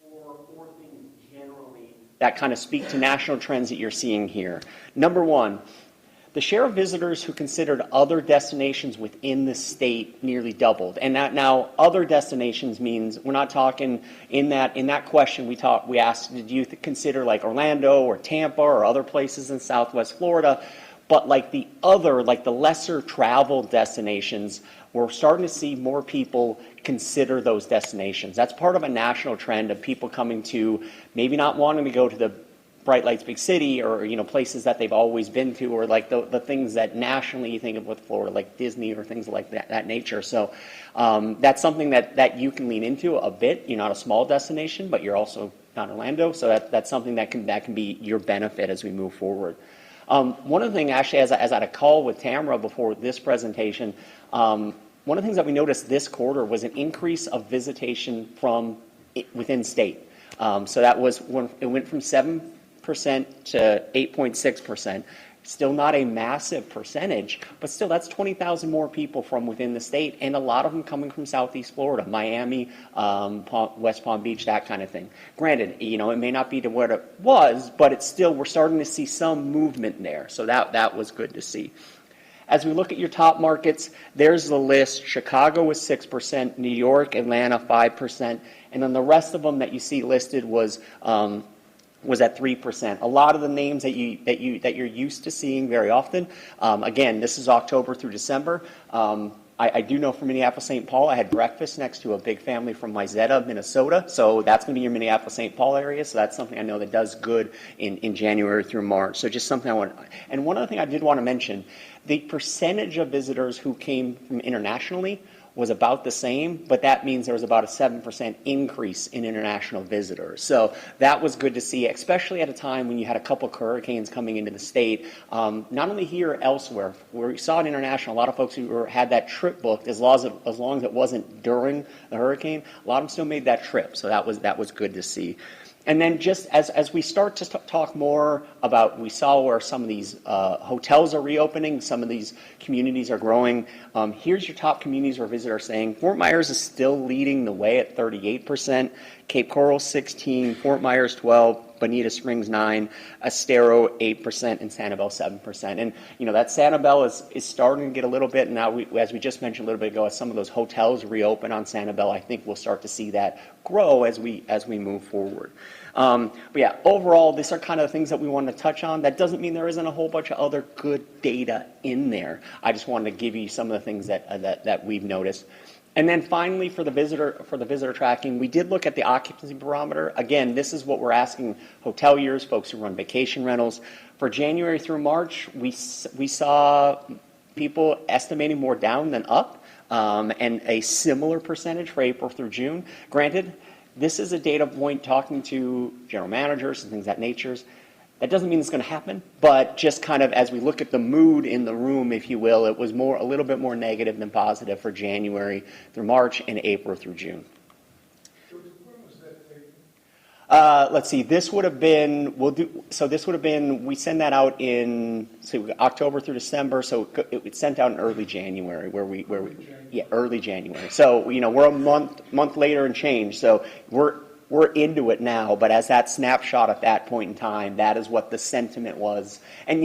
Four things generally that kind of speak to national trends that you're seeing here. Number one, the share of visitors who considered other destinations within the state nearly doubled. And that now other destinations means we're not talking in that question we asked, did you consider like Orlando or Tampa or other places in Southwest Florida? But like the lesser traveled destinations, we're starting to see more people consider those destinations. That's part of a national trend of people coming to maybe not wanting to go to the Bright Lights Big City or places that they've always been to, or like the things that nationally you think of with Florida, like Disney or things like that nature. So that's something that you can lean into a bit. You're not a small destination, but you're also not Orlando, so that's something that can be your benefit as we move forward. One of the things, actually, as I had a call with Tamara before this presentation, one of the things that we noticed this quarter was an increase of visitation from within state. So that was when it went from 7% 8% to 8.6%. Still not a massive percentage, but still that's 20,000 more people from within the state, and a lot of them coming from Southeast Florida, Miami, West Palm Beach, that kind of thing. Granted, it may not be to what it was, but it's still, we're starting to see some movement there. So that was good to see. As we look at your top markets, there's the list. Chicago was 6%, New York, Atlanta 5%, and then the rest of them that you see listed was at 3%. A lot of the names that you're used to seeing very often. Again, this is October through December. I do know from Minneapolis-St. Paul, I had breakfast next to a big family from Wayzata, Minnesota. So that's going to be your Minneapolis-St. Paul area. So that's something I know that does good in January through March. So just something I want. And one other thing I did want to mention, the percentage of visitors who came from internationally was about the same, but that means there was about a 7% increase in international visitors. So that was good to see, especially at a time when you had a couple of hurricanes coming into the state, not only here, elsewhere. Where we saw it international, a lot of folks who had that trip booked, as long as it wasn't during the hurricane, a lot of them still made that trip. So that was good to see. And then just as we start to talk more about, we saw where some of these hotels are reopening, some of these communities are growing. Here's your top communities where visitors are saying. Fort Myers is still leading the way at 38%, Cape Coral 16%, Fort Myers 12%, Bonita Springs 9%, Estero 8%, and Sanibel 7%. And that Sanibel is starting to get a little bit now. As we just mentioned a little bit ago, as some of those hotels reopen on Sanibel, I think we'll start to see that grow as we move forward. But yeah, overall, these are kind of the things that we want to touch on. That doesn't mean there isn't a whole bunch of other good data in there. I just wanted to give you some of the things that we've noticed. And then finally, for the visitor tracking, we did look at the occupancy barometer. Again, this is what we're asking hoteliers, folks who run vacation rentals. For January through March, we saw people estimating more down than up, and a similar percentage for April through June. Granted, this is a data point talking to general managers and things of that nature. That doesn't mean it's going to happen, but just kind of as we look at the mood in the room, if you will, it was a little bit more negative than positive for January through March and April through June. Let's see. This would have been we send that out in October through December. So it's sent out in early January, early January. So we're a month later and change. So we're into it now. But as that snapshot at that point in time, that is what the sentiment was. And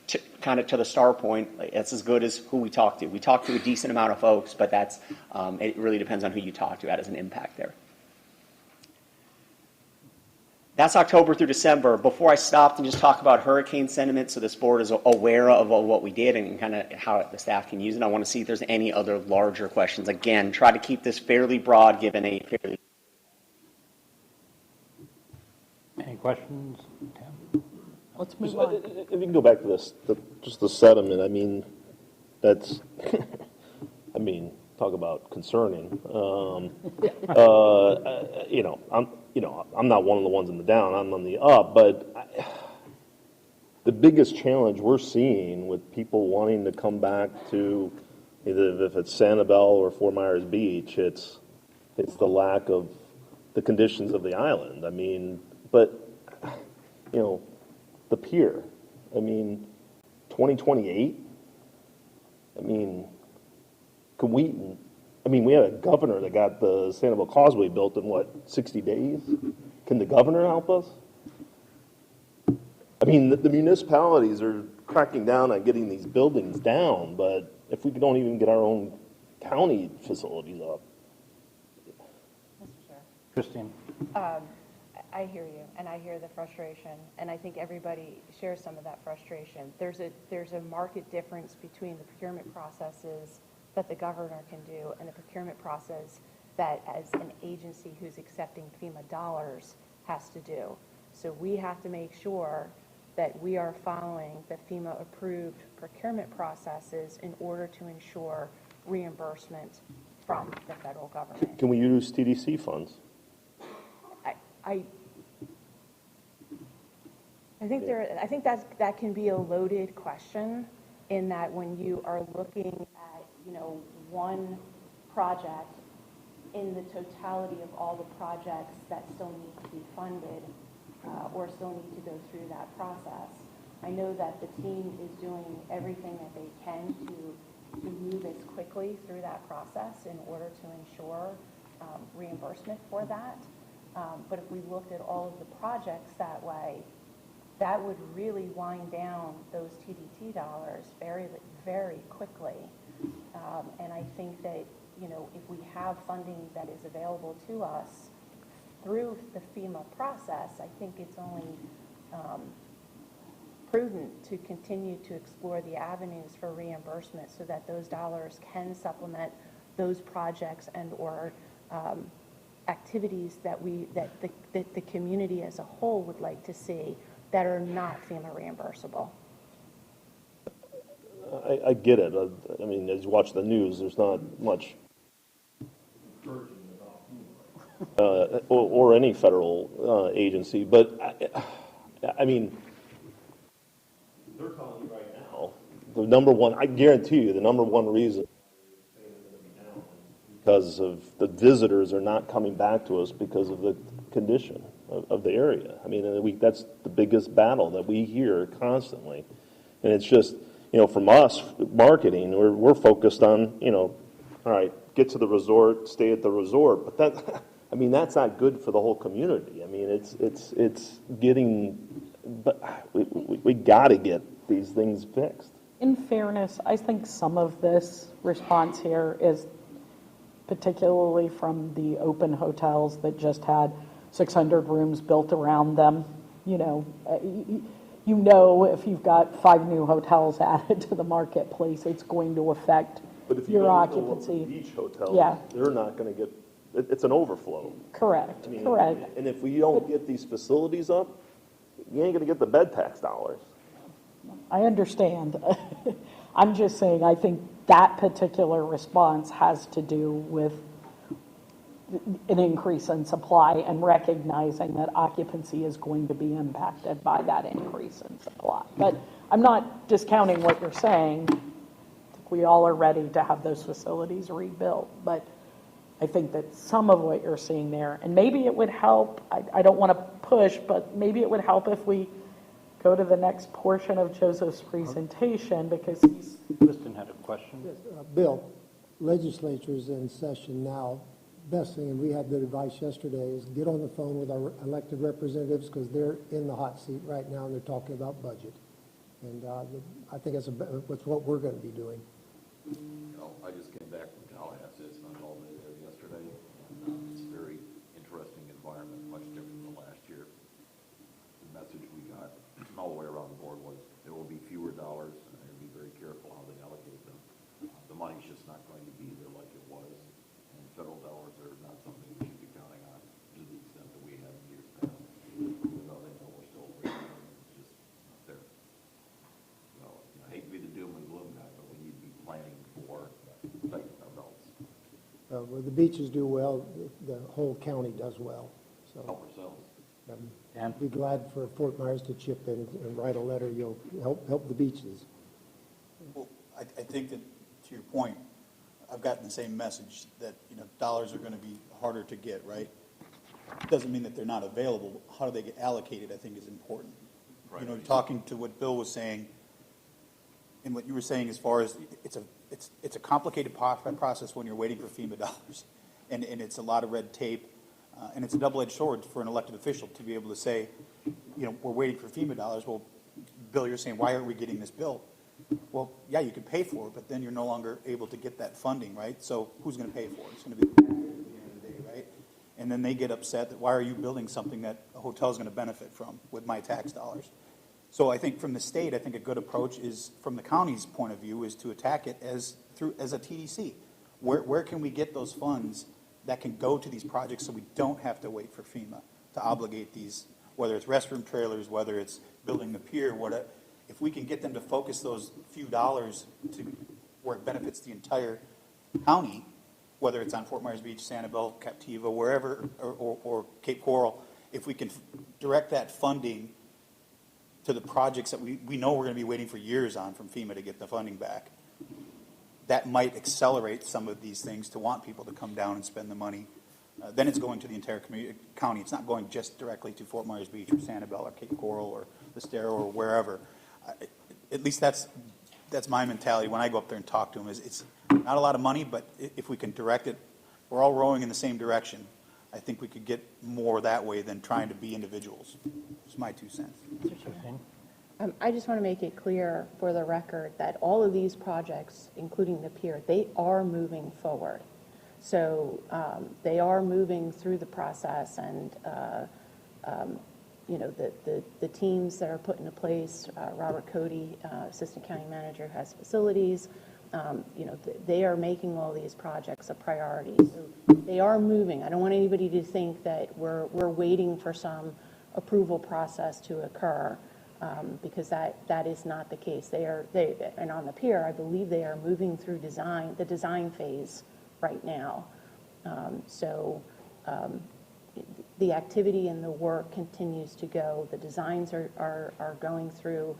to the star point, it's as good as who we talk to. We talk to a decent amount of folks, but that's it really depends on who you talk to. That has an impact there. That's October through December. Before I stop and just talk about hurricane sentiment, so this board is aware of what we did and kind of how the staff can use it, I want to see if there's any other larger questions. Again, try to keep this fairly broad, given a fairly... Any questions, Tim? Let's move on. If you can go back to this, just the sediment, I mean, that's, talk about concerning. I'm not one of the ones in the down, I'm on the up, but the biggest challenge we're seeing with people wanting to come back to, either if it's Sanibel or Fort Myers Beach, it's the lack of the conditions of the island. But the pier, 2028, can we had a governor that got the Sanibel Causeway built in 60 days? Can the governor help us? The municipalities are cracking down on getting these buildings down, but if we don't even get our own county facilities up. Mr. Chair. Christine. I hear you, and I hear the frustration, and I think everybody shares some of that frustration. There's a marked difference between the procurement processes that the governor can do and the procurement process that, as an agency who's accepting FEMA dollars, has to do. So we have to make sure that we are following the FEMA-approved procurement processes in order to ensure reimbursement from the federal government. Can we use TDC funds? I think that can be a loaded question, in that when you are looking at one project in the totality of all the projects that still need to be funded, or still need to go through that process. I know that the team is doing everything that they can to move as quickly through that process in order to ensure reimbursement for that. But if we looked at all of the projects that way, that would really wind down those TDT dollars very, very quickly. And I think that, you know, if we have funding that is available to us through the FEMA process, I think it's only prudent to continue to explore the avenues for reimbursement so that those dollars can supplement those projects and or activities that the community as a whole would like to see that are not FEMA reimbursable. I get it. I mean, as you watch the news, there's not much or any federal agency, but I mean, they're telling you right now, the number one, I guarantee you, the number one reason because of the visitors are not coming back to us because of the condition of the area. I mean, that's the biggest battle that we hear constantly. And it's just, you know, from us, marketing, we're focused on, you know, all right, get to the resort, stay at the resort. But that, I mean, that's not good for the whole community. I mean, it's getting, but we got to get these things fixed. In fairness, I think some of this response here is particularly from the open hotels that just had 600 rooms built around them. You know, if you've got 5 new hotels added to the marketplace, it's going to affect But if you your go occupancy. to beach hotels, Yeah. they're not going to get, it's an overflow. Correct, I mean, correct. And if we don't get these facilities up, you ain't going to get the bed tax dollars. I understand. I'm just saying, I think that particular response has to do with an increase in supply and recognizing that occupancy is going to be impacted by that increase in supply. But I'm not discounting what you're saying. I think we all are ready to have those facilities rebuilt. But I think that some of what you're seeing there, and maybe it would help, I don't want to push, but maybe it would help if we go to the next portion of Joseph's presentation, because he's... Kristen had a question. Yes, Bill, legislature's in session now. Best thing, and we had good advice yesterday, is get on the phone with our elected representatives because they're in the hot seat right now and they're talking about budget. And I think that's what we're going to be doing. You know, I just came back from Tallahassee. I spent all day there yesterday, and it's a very interesting environment, much different than last year. The message we got all the way around the board was there will be fewer dollars, and they're going to be very careful how they allocate them. The money's just not going to be there like it was, and federal dollars are not something we should be counting on to the extent that we have in years past. Even though they know we're still raising them, it's just not there. So, you know, I hate to be the doom and gloom guy, but we need to be planning for protecting our belts. Where the beaches do well, the whole county does well. So Help ourselves. I'd be glad for Fort Myers to chip in and write a letter. You'll help the beaches. Well, I think that, to your point, I've gotten the same message that, you know, dollars are going to be harder to get, right? Doesn't mean that they're not available. How do they get allocated, I think, is important. Right. You know, talking to what Bill was saying and what you were saying as far as it's a complicated process when you're waiting for FEMA dollars. And it's a lot of red tape. And it's a double-edged sword for an elected official to be able to say, you know, we're waiting for FEMA dollars. Well, Bill, you're saying, why aren't we getting this bill? Well, yeah, you could pay for it, but then you're no longer able to get that funding, right? So who's going to pay for it? It's going to be the taxpayer at the end of the day, right? And then they get upset that why are you building something that a hotel is going to benefit from with my tax dollars? So I think from the state, I think a good approach is, from the county's point of view, is to attack it as a TDC. Where can we get those funds that can go to these projects so we don't have to wait for FEMA to obligate these, whether it's restroom trailers, whether it's building the pier, whatever. If we can get them to focus those few dollars to where it benefits the entire county, whether it's on Fort Myers Beach, Sanibel, Captiva, wherever, or Cape Coral, if we can direct that funding to the projects that we know we're going to be waiting for years on from FEMA to get the funding back, that might accelerate some of these things to want people to come down and spend the money then it's going to the entire county. It's not going just directly to Fort Myers Beach or Sanibel or Cape Coral or Estero or wherever. At least that's my mentality when I go up there and talk to them. Is it's not a lot of money, but if we can direct it, we're all rowing in the same direction. I think we could get more that way than trying to be individuals. It's my 2 cents. I just want to make it clear for the record that all of these projects, including the pier, they are moving forward. So they are moving through the process, and you know, the teams that are put into place, Robert Cody, Assistant County Manager, has facilities. You know, they are making all these projects a priority. So they are moving. I don't want anybody to think that we're waiting for some approval process to occur, because that is not the case. And on the pier, I believe they are moving through the design phase right now. The activity and the work continues to go. The designs are going through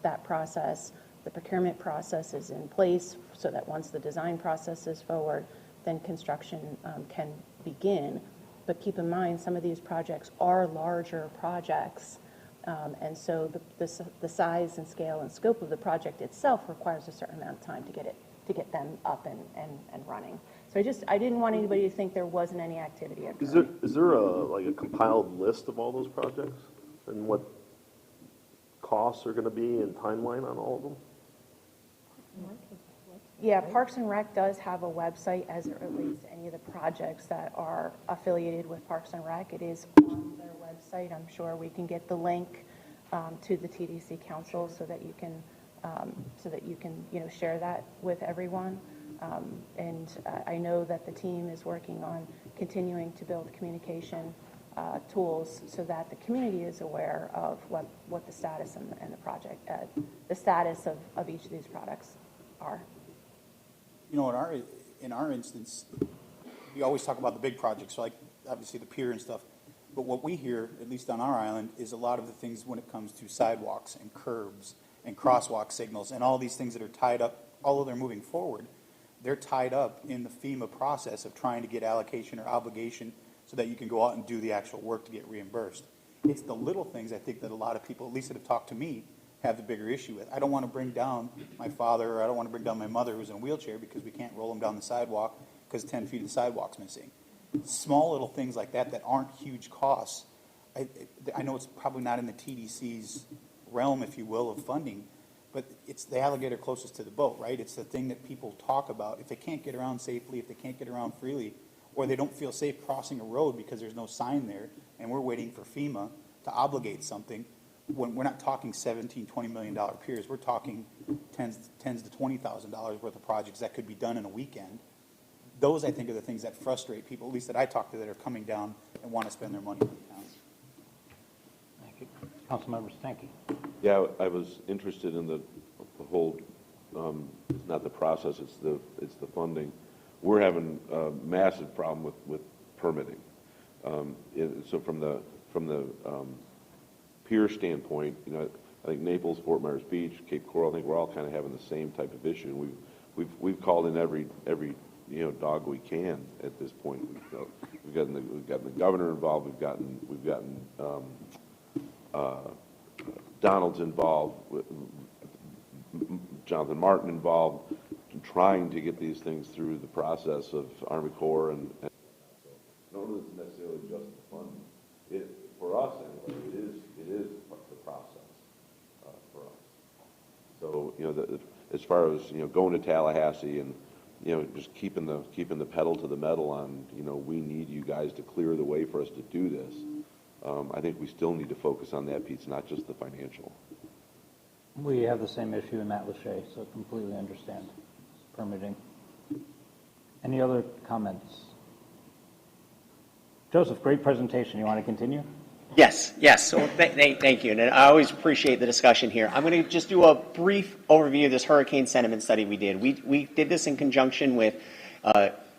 that process. The procurement process is in place so that once the design process is forward, then construction can begin. But keep in mind, some of these projects are larger projects. And so the size and scale and scope of the project itself requires a certain amount of time to get them up and running. So I didn't want anybody to think there wasn't any activity occurring. Is there a compiled list of all those projects and what costs are going to be and timeline on all of them? Yeah, Parks and Rec does have a website as it relates to any of the projects that are affiliated with Parks and Rec. It is on their website. I'm sure we can get the link to the TDC Council so that you can share that with everyone. And I know that the team is working on continuing to build communication tools so that the community is aware of what the status and the project, the status of each of these products are. You know, in our instance, we always talk about the big projects, like obviously the pier and stuff. But what we hear, at least on our island, is a lot of the things when it comes to sidewalks and curbs and crosswalk signals and all these things that are tied up, although they're moving forward, they're tied up in the FEMA process of trying to get allocation or obligation so that you can go out and do the actual work to get reimbursed. It's the little things, I think, that a lot of people, at least that have talked to me, have the bigger issue with. I don't want to bring down my father, or I don't want to bring down my mother who's in a wheelchair because we can't roll them down the sidewalk because 10 feet of the sidewalk's missing. Small little things like that aren't huge costs. I know it's probably not in the TDC's realm, if you will, of funding, but it's the alligator closest to the boat, right? It's the thing that people talk about. If they can't get around safely, if they can't get around freely, or they don't feel safe crossing a road because there's no sign there, and we're waiting for FEMA to obligate something, when we're not talking $17, $20 million piers, we're talking tens to $20,000 worth of projects that could be done in a weekend. Those, I think, are the things that frustrate people, at least that I talk to, that are coming down and want to spend their money on the town. Thank you. Council members, thank you. Yeah, I was interested in the whole, it's not the process, it's the funding. We're having a massive problem with permitting. So from the pier standpoint, you know, I think Naples, Fort Myers Beach, Cape Coral, I think we're all kind of having the same type of issue. We've called in every dog we can at this point. We've gotten the governor involved. We've gotten Donald's involved, Jonathan Martin involved, in trying to get these things through the process of Army Corps and I don't know if it's necessarily just the funding. For us, anyway, it is the process for us. So, you know, as far as, you know, going to Tallahassee and, you know, just keeping the pedal to the metal on, you know, we need you guys to clear the way for us to do this. I think we still need to focus on that piece, not just the financial. We have the same issue in Matt Lachey, so completely understand permitting. Any other comments? Joseph, great presentation. You want to continue? Yes. So thank you. And I always appreciate the discussion here. I'm going to just do a brief overview of this hurricane sentiment study we did. We did this in conjunction with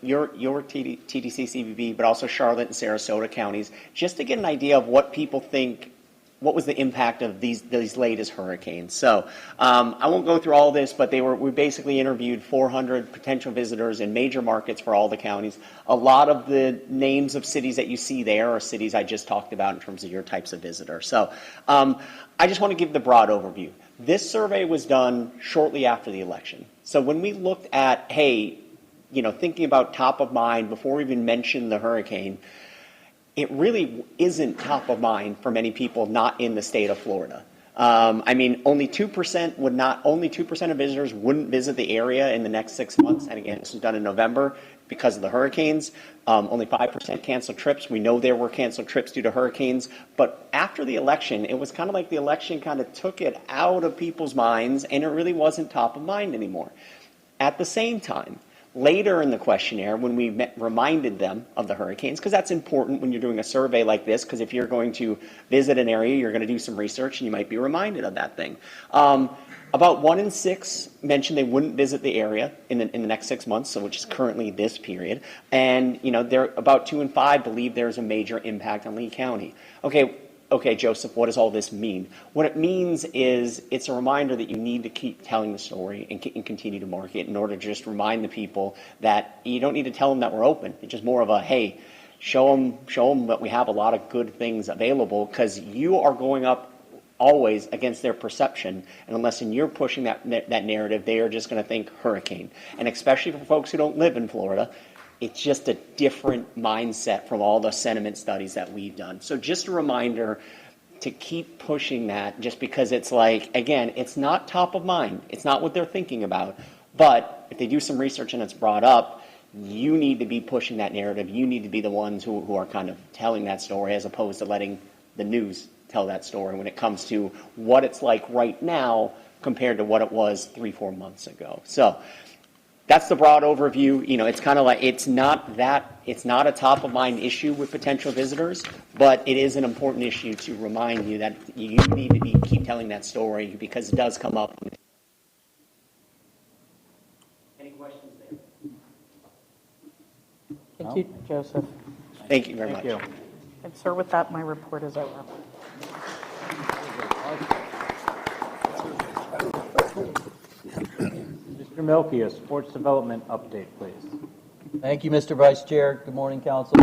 your TDC CVB, but also Charlotte and Sarasota counties, just to get an idea of what people think the impact of these latest hurricanes. So I won't go through all this, but we basically interviewed 400 potential visitors in major markets for all the counties. A lot of the names of cities that you see there are cities I just talked about in terms of your types of visitor. So I just want to give the broad overview. This survey was done shortly after the election. So when we looked at, hey, thinking about top of mind before we even mentioned the hurricane, it really isn't top of mind for many people not in the state of Florida. Only 2% of visitors wouldn't visit the area in the next 6 months. And again, this was done in November because of the hurricanes. Only 5% canceled trips. We know there were canceled trips due to hurricanes. But after the election, it was kind of like the election kind of took it out of people's minds, and it really wasn't top of mind anymore. At the same time, later in the questionnaire, when we reminded them of the hurricanes, because that's important when you're doing a survey like this, because if you're going to visit an area, you're going to do some research, and you might be reminded of that thing. About 1 in 6 mentioned they wouldn't visit the area in the next 6 months, so which is currently this period. And about 2 in 5 believe there's a major impact on Lee County. Okay, Joseph, what does all this mean? What it means is it's a reminder that you need to keep telling the story and continue to market in order to just remind the people that you don't need to tell them that we're open. It's just more of a, hey, show them that we have a lot of good things available, because you are going up always against their perception. And unless you're pushing that narrative, they are just going to think hurricane. And especially for folks who don't live in Florida, it's just a different mindset from all the sentiment studies that we've done. So just a reminder to keep pushing that, just because it's like, again, it's not top of mind. It's not what they're thinking about. But if they do some research and it's brought up, you need to be pushing that narrative. You need to be the ones who are kind of telling that story, as opposed to letting the news tell that story when it comes to what it's like right now compared to what it was 3-4 months ago. So that's the broad overview. It's kind of like it's not a top of mind issue with potential visitors, but it is an important issue to remind you that you need to keep telling that story, because it does come up. Any questions there? Thank you, Joseph. Thank you very much. Thank you. And sir, with that, my report is over. Mr. Milkey, a sports development update, please. Thank you, Mr. Vice Chair. Good morning, Council.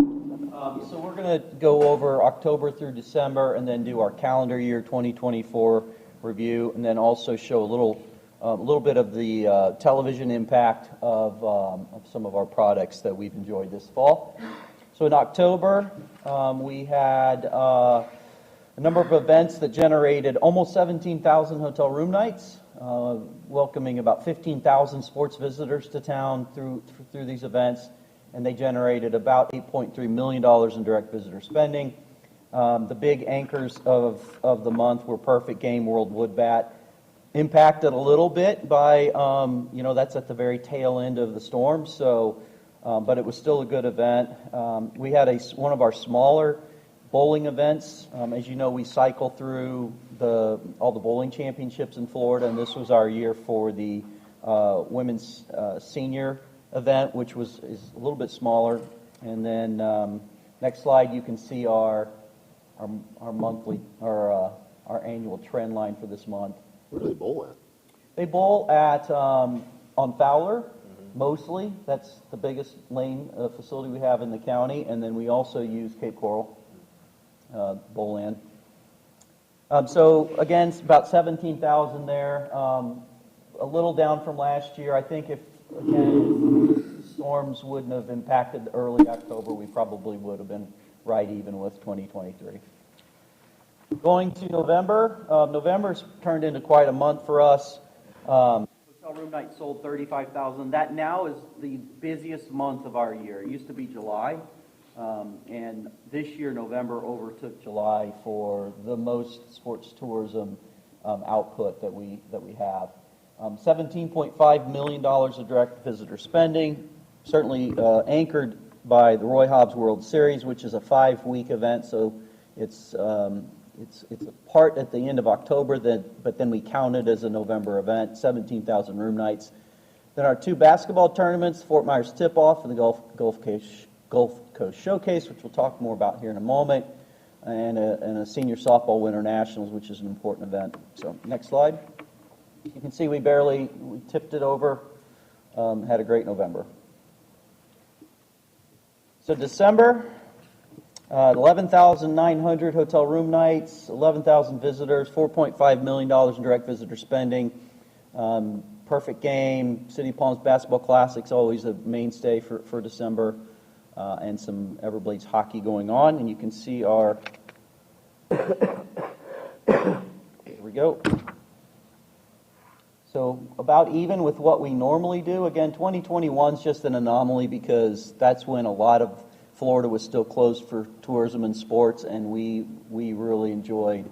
So we're going to go over October through December and then do our calendar year 2024 review, and then also show a little bit of the television impact of some of our products that we've enjoyed this fall. So in October, we had a number of events that generated almost 17,000 hotel room nights, welcoming about 15,000 sports visitors to town through these events, and they generated about $8.3 million in direct visitor spending. The big anchors of the month were Perfect Game, World Wood Bat, impacted a little bit by, that's at the very tail end of the storm, so, but it was still a good event. We had one of our smaller bowling events. As you know, we cycle through all the bowling championships in Florida, and this was our year for the women's senior event, which is a little bit smaller. And then next slide, you can see our monthly, our annual trend line for this month. Where do they bowl at? They bowl at on Fowler, mostly. That's the biggest lane facility we have in the county, and then we also use Cape Coral bowl in. So again, it's about 17,000 there. A little down from last year. I think if storms wouldn't have impacted early October, we probably would have been right even with 2023. Going to November. November's turned into quite a month for us. Hotel room nights sold 35,000. That now is the busiest month of our year. It used to be July. And this year, November overtook July for the most sports tourism output that we have. $17.5 million of direct visitor spending, certainly anchored by the Roy Hobbs World Series, which is a 5-week event. So it's a part at the end of October, but then we count it as a November event. 17,000 room nights. Then our 2 basketball tournaments, Fort Myers Tip-Off and the Gulf Coast Showcase, which we'll talk more about here in a moment. and a senior softball winter nationals, which is an important event. So next slide. You can see we tipped it over, had a great November. So December, 11,900 hotel room nights, 11,000 visitors, $4.5 million in direct visitor spending. Perfect game, City of Palms Basketball Classic's always a mainstay for December, and some Everblades hockey going on. And you can see our, here we go. So about even with what we normally do. Again, 2021 is just an anomaly because that's when a lot of Florida was still closed for tourism and sports, and we really enjoyed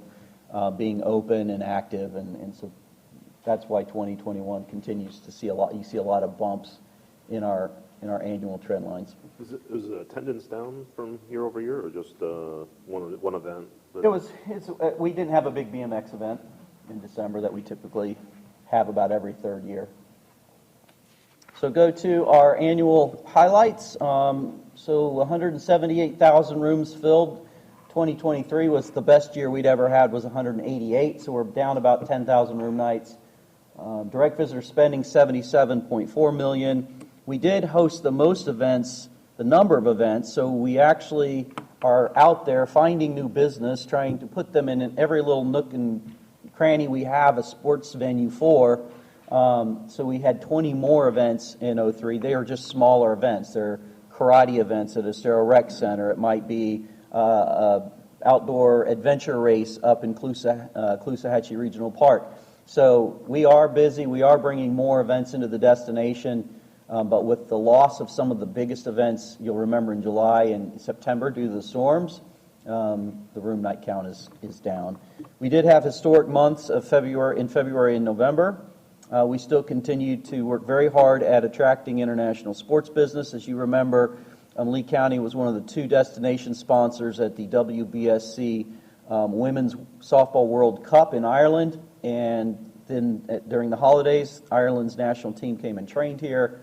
being open and active, and so that's why 2021 continues to see a lot. You see a lot of bumps in our annual trend lines. Is the attendance down from year over year, or just one event? We didn't have a big BMX event in December that we typically have about every third year. So go to our annual highlights. So 178,000 rooms filled. 2023 was the best year we'd ever had, was 188, so we're down about 10,000 room nights. Direct visitor spending, $77.4 million. We did host the most events, the number of events, so we actually are out there finding new business, trying to put them in every little nook and cranny we have a sports venue for. So we had 20 more events in 03. They are just smaller events. They're karate events at Estero Rec Center. It might be outdoor adventure race up in Caloosahatchee Regional Park. So we are busy. We are bringing more events into the destination. But with the loss of some of the biggest events, you'll remember in July and September due to the storms, the room night count is down. We did have historic months of February and November. We still continue to work very hard at attracting international sports business. As you remember, Lee County was one of the 2 destination sponsors at the WBSC Women's Softball World Cup in Ireland. And then during the holidays, Ireland's national team came and trained here.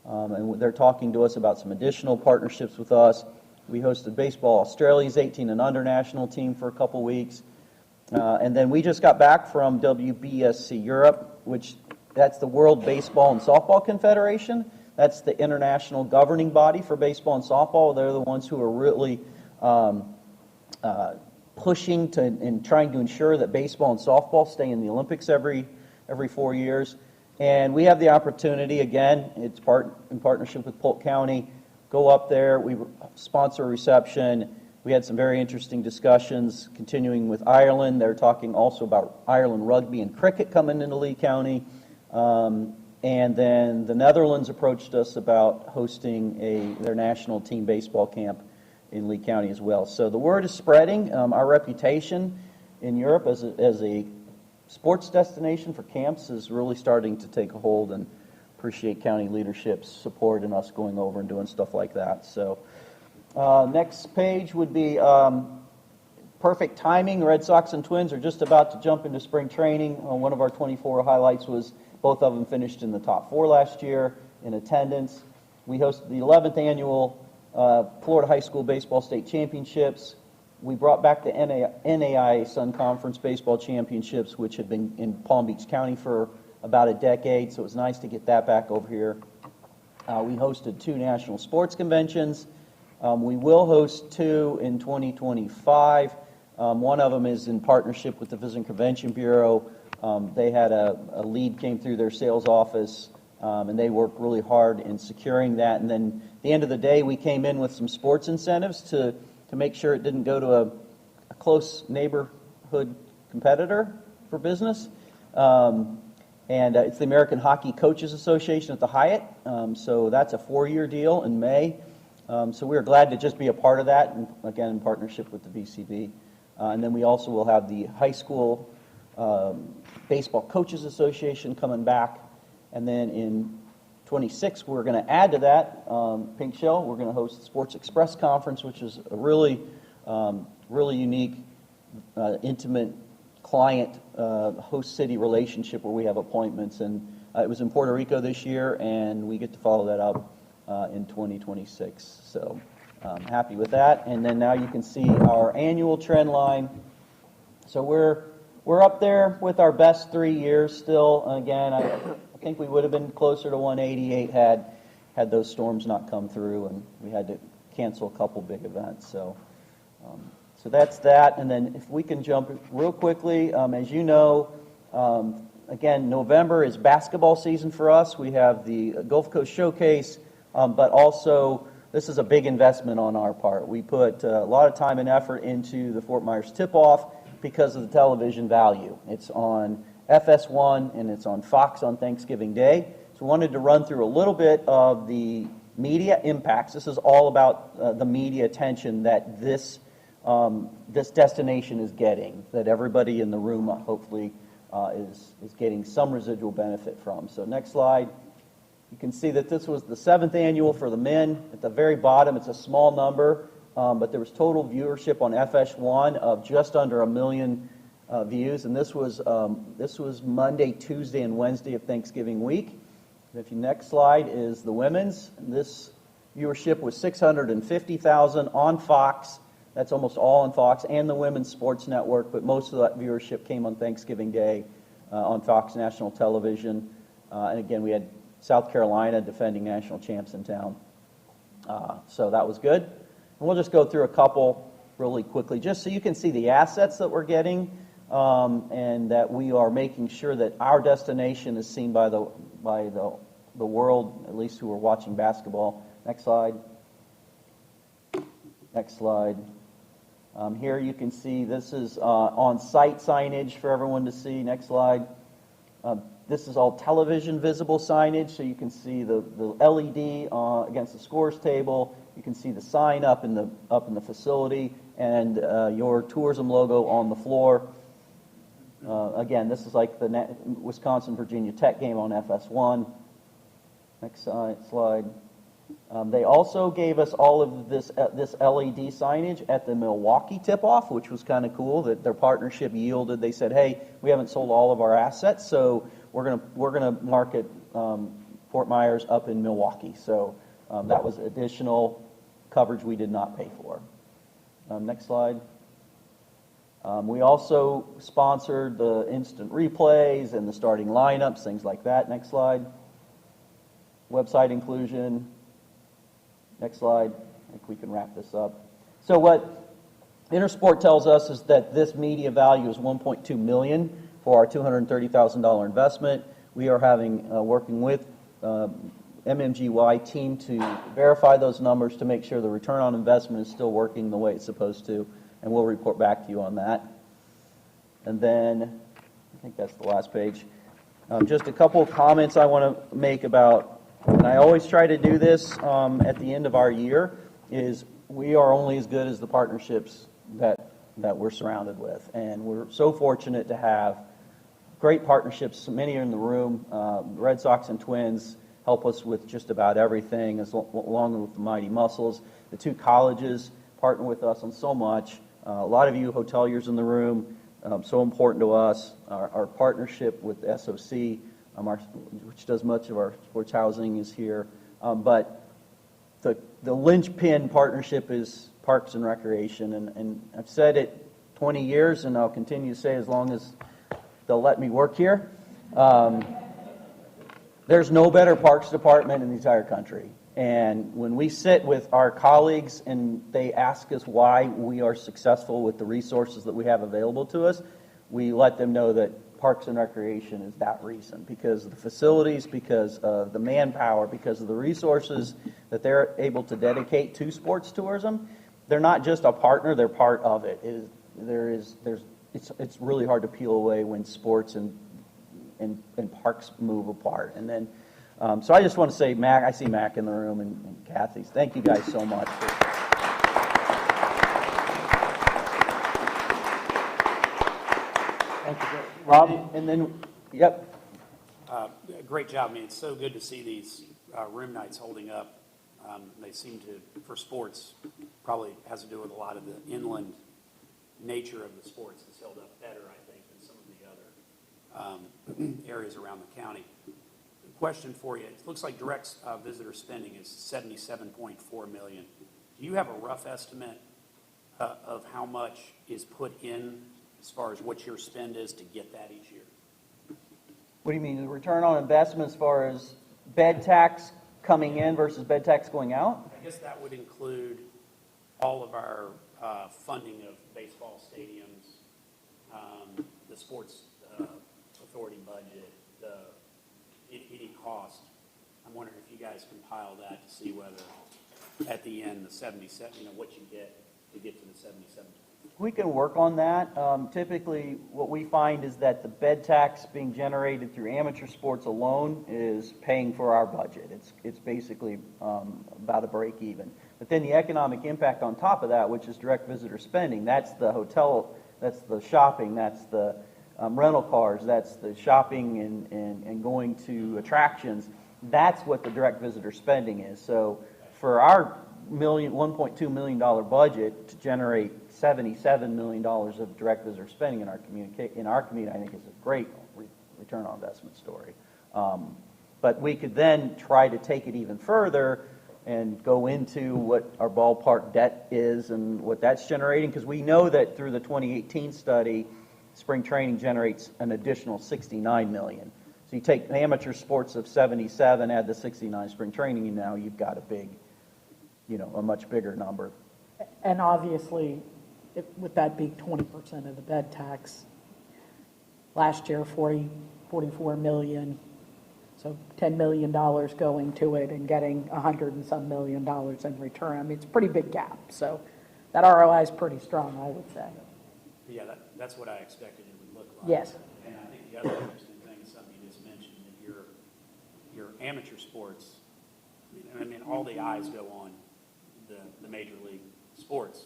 And they're talking to us about some additional partnerships with us. We hosted Baseball Australia's 18 and under national team for a couple weeks. And then we just got back from WBSC Europe, which that's the World Baseball and Softball Confederation. That's the international governing body for baseball and softball. They're the ones who are really pushing to and trying to ensure that baseball and softball stay in the Olympics every 4 years. And we have the opportunity, again, it's in partnership with Polk County, go up there, we sponsor a reception. We had some very interesting discussions continuing with Ireland. They're talking also about Ireland rugby and cricket coming into Lee County. And then the Netherlands approached us about hosting their national team baseball camp in Lee County as well. So the word is spreading. Our reputation in Europe as a sports destination for camps is really starting to take a hold, and appreciate county leadership's support in us going over and doing stuff like that. So next page would be perfect timing. Red Sox and Twins are just about to jump into spring training. One of our 24 highlights was both of them finished in the top 4 last year in attendance. We hosted the 11th annual Florida High School Baseball State Championships. We brought back the NAIA Sun Conference Baseball Championships, which had been in Palm Beach County for about a decade, so it was nice to get that back over here. We hosted 2 national sports conventions. We will host 2 in 2025. One of them is in partnership with the Visiting Convention Bureau. They had a lead came through their sales office, and they worked really hard in securing that. And then at the end of the day, we came in with some sports incentives to make sure it didn't go to a close neighborhood competitor for business. And it's the American Hockey Coaches Association at the Hyatt. So that's a 4-year deal in May. So we're glad to just be a part of that, and again, in partnership with the VCB. And then we also will have the High School Baseball Coaches Association coming back. And then in 26, we're going to add to that, Pink Shell, we're going to host the Sports Express Conference, which is a really unique, intimate client host city relationship where we have appointments. And it was in Puerto Rico this year, and we get to follow that up in 2026. So Happy with that. And then now you can see our annual trend line. So we're up there with our best 3 years still. And again, I think we would have been closer to 188 had those storms not come through, and we had to cancel a couple big events. So that's that. And then if we can jump real quickly, as you know, again, November is basketball season for us. We have the Gulf Coast Showcase, but also this is a big investment on our part. We put a lot of time and effort into the Fort Myers tip-off because of the television value. It's on FS1 and it's on Fox on Thanksgiving Day. So we wanted to run through a little bit of the media impacts. This is all about the media attention that this destination is getting, that everybody in the room hopefully is getting some residual benefit from. So next slide. You can see that this was the 7th annual for the men. At the very bottom, it's a small number, but there was total viewership on FS1 of just under 1 million views, and this was Monday, Tuesday, and Wednesday of Thanksgiving week. And if you next slide is the women's. This viewership was 650,000 on Fox. That's almost all on Fox and the Women's Sports Network, but most of that viewership came on Thanksgiving Day on Fox National Television. And again, we had South Carolina defending national champs in town. So that was good. And we'll just go through a couple really quickly, just so you can see the assets that we're getting, and that we are making sure that our destination is seen by the world, at least who are watching basketball. Next slide. Next slide. Here you can see this is on-site signage for everyone to see. Next slide. This is all television visible signage, so you can see the LED against the scores table. You can see the sign up in the facility, and your tourism logo on the floor. Again, this is like the Wisconsin-Virginia Tech game on FS1. Next slide. They also gave us all of this LED signage at the Milwaukee tip-off, which was kind of cool. That their partnership yielded. They said, "Hey, we haven't sold all of our assets, so we're gonna market Fort Myers up in Milwaukee." So that was additional coverage we did not pay for. Next slide. We also sponsored the instant replays and the starting lineups, things like that. Next slide. Website inclusion. Next slide. I think we can wrap this up. So what Intersport tells us is that this media value is $1.2 million for our $230,000 investment. We are working with MMGY team to verify those numbers to make sure the return on investment is still working the way it's supposed to, and we'll report back to you on that. And then, I think that's the last page. Just a couple of comments I want to make about, and I always try to do this at the end of our year, is we are only as good as the partnerships that we're surrounded with. And we're so fortunate to have great partnerships. Many are in the room. Red Sox and Twins help us with just about everything, along with the Mighty Muscles. The two colleges partner with us on so much. A lot of you hoteliers in the room, so important to us. Our partnership with SOC, which does much of our sports housing, is here. But the linchpin partnership is Parks and Recreation. And I've said it 20 years, and I'll continue to say as long as they'll let me work here. There's no better parks department in the entire country. And when we sit with our colleagues and they ask us why we are successful with the resources that we have available to us, we let them know that Parks and Recreation is that reason, because of the facilities, because of the manpower, because of the resources that they're able to dedicate to sports tourism. They're not just a partner, they're part of it. It's really hard to peel away when sports and parks move apart. And then, so I just want to say, Mac, I see Mac in the room, and Kathy, thank you guys so much. Thank you, Rob. And then, yep. Great job. I mean, it's so good to see these room nights holding up. They seem to, for sports, probably has to do with a lot of the inland nature of the sports has held up better, I think, than some of the other areas around the county. Question for you. It looks like direct visitor spending is $77.4 million. Do you have a rough estimate of how much is put in as far as what your spend is to get that each year? What do you mean, the return on investment as far as bed tax coming in versus bed tax going out? I guess that would include all of our funding of baseball stadiums, the sports authority budget, any cost. I'm wondering if you guys compile that to see whether at the end, the 77, what you get to get to the 77. We can work on that. Typically, what we find is that the bed tax being generated through amateur sports alone is paying for our budget. It's basically about a break even. But then the economic impact on top of that, which is direct visitor spending, that's the hotel, that's the shopping, that's the rental cars, that's the shopping and going to attractions. That's what the direct visitor spending is. So for our $1.2 million budget to generate $77 million of direct visitor spending in our community, I think is a great return on investment story. But we could then try to take it even further and go into what our ballpark debt is and what that's generating, because we know that through the 2018 study, spring training generates an additional $69 million. So you take amateur sports of 77, add the 69 spring training, and now you've got a big, a much bigger number. And obviously, with that being 20% of the bed tax, last year 44 million, so $10 million going to it and getting $100 and some million in return. I mean, it's a pretty big gap. So that ROI is pretty strong, I would say. Yeah, that's what I expected it would look like. Yes. And I think the other interesting thing is something you just mentioned, that your amateur sports, I mean, all the eyes go on the major league sports,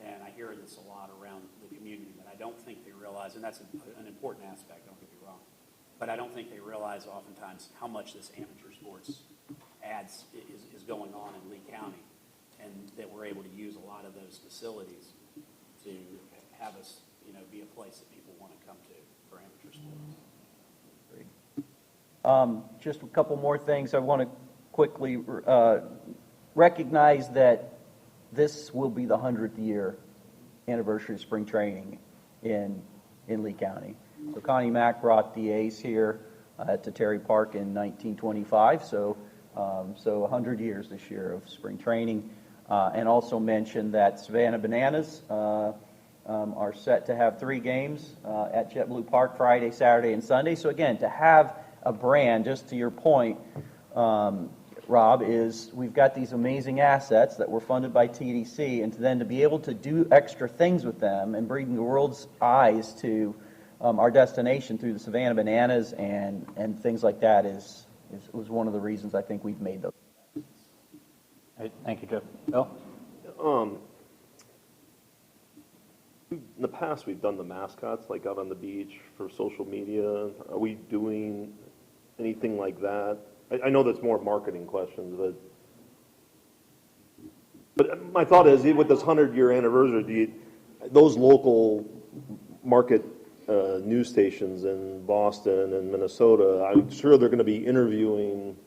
and I hear this a lot around the community, but I don't think they realize, and that's an important aspect, don't get me wrong, but I don't think they realize oftentimes how much this amateur sports ads is going on in Lee County, and that we're able to use a lot of those facilities to have us, be a place that people want to come to for amateur sports. Just a couple more things. I want to quickly recognize that this will be the 100th year anniversary of spring training in Lee County. So Connie Mack brought the A's here to Terry Park in 1925, so 100 years this year of spring training. And also mentioned that Savannah Bananas are set to have 3 games at JetBlue Park Friday, Saturday, and Sunday. So again, to have a brand, just to your point, Rob, is we've got these amazing assets that were funded by TDC, and then to be able to do extra things with them and bring the world's eyes to our destination through the Savannah Bananas and things like that was one of the reasons I think we've made those. Thank you, Jeff. Bill? In the past, we've done the mascots, like out on the beach for social media. Are we doing anything like that? I know that's more marketing questions, but my thought is, with this 100-year anniversary, those local market news stations in Boston and Minnesota, I'm sure they're going to be interviewing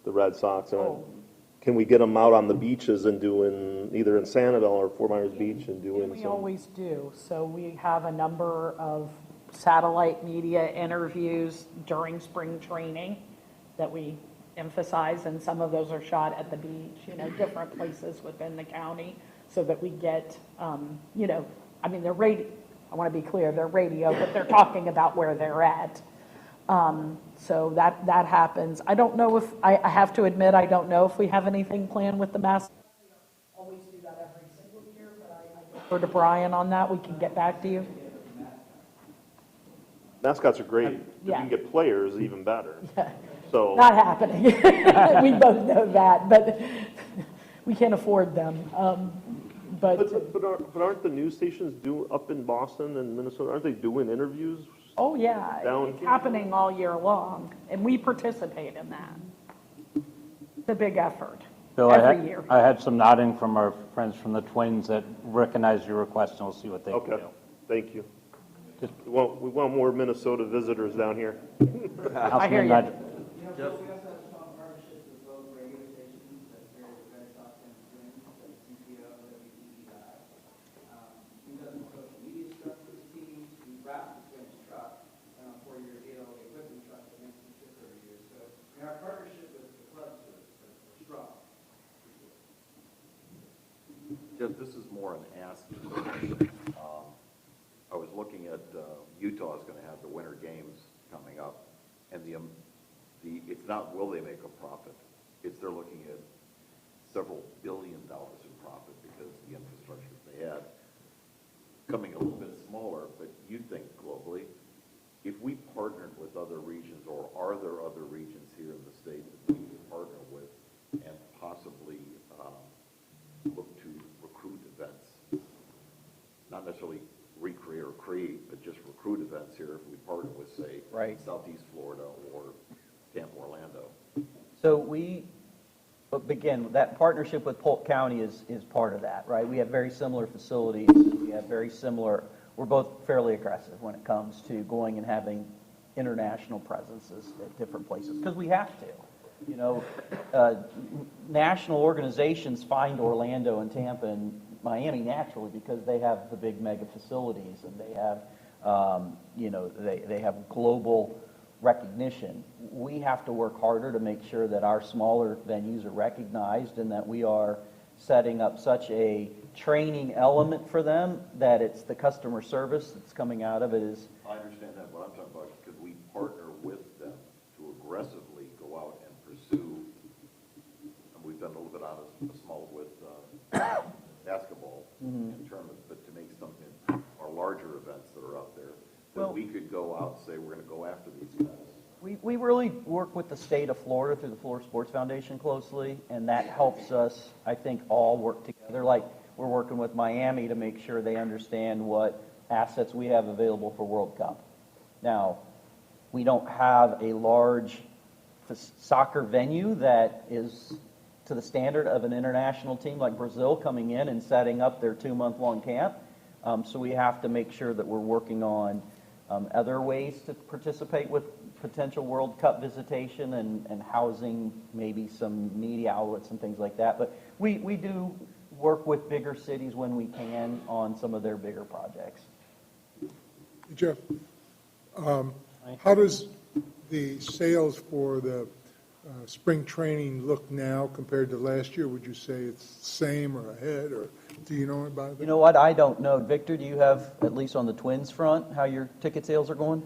the Red Sox. Can we get them out on the beaches and doing, either in Sanibel or Fort Myers Beach, and doing We always do. So we have a number of satellite media interviews during spring training that we emphasize, and some of those are shot at the beach, different places within the county, so that we get, I mean, they're radio. I want to be clear, they're radio, but they're talking about where they're at. So that happens. I don't know if, I have to admit, I don't know if we have anything planned with the mascot. We don't always do that every single year, but I defer to Brian on that. We can get back to you. Mascots are great. If you Yeah. can get players, even better. So Not happening. We both know that, but we can't afford them. But aren't the news stations up in Boston and Minnesota, aren't they doing interviews? oh yeah, Down- it's happening all year long, and we participate in that. It's a big effort Bill, every year. I had some nodding from our friends from the Twins that recognized your request, and we'll see what they can do. Okay, thank you. We want more Minnesota visitors down here. I hear you. Councilman We also have strong partnerships with both radio stations, that's Red Sox and Twins, that seems to this is more an ask. I was looking at, Utah is going to have the Winter Games coming up, and it's not will they make a profit, it's they're looking at several $1 billion in profit because of the infrastructure they had. Coming a little bit smaller, but you think globally, if we partnered with other regions, or are there other regions here in the state that we could partner with and possibly look to recruit events? Not necessarily recreate or create, but just recruit events here if we partner with, say, Southeast Florida or Tampa, Orlando. So but again, that partnership with Polk County is part of that, right? We have very similar facilities. We have we're both fairly aggressive when it comes to going and having international presences at different places, because we have to. You know, national organizations find Orlando and Tampa and Miami naturally because they have the big mega facilities and they have, they have global recognition. We have to work harder to make sure that our smaller venues are recognized and that we are setting up such a training element for them that it's the customer service that's coming out of it is. I understand that. What I'm talking about is could we partner with them to aggressively go out and pursue, and we've done a little bit out of small with basketball and tournaments, but to make something, our larger events that are out there, that we could go out and say we're going to go after these guys. We really work with the state of Florida through the Florida Sports Foundation closely, and that helps us, I think, all work together. Like we're working with Miami to make sure they understand what assets we have available for World Cup. Now, we don't have a large soccer venue that is to the standard of an international team like Brazil coming in and setting up their 2-month-long camp. So we have to make sure that we're working on other ways to participate with potential World Cup visitation and housing maybe some media outlets and things like that. But we do work with bigger cities when we can on some of their bigger projects. Jeff, how does the sales for the spring training look now compared to last year? Would you say it's the same or ahead, or do you know about that? You know what? I don't know. Victor, do you have, at least on the Twins front, how your ticket sales are going?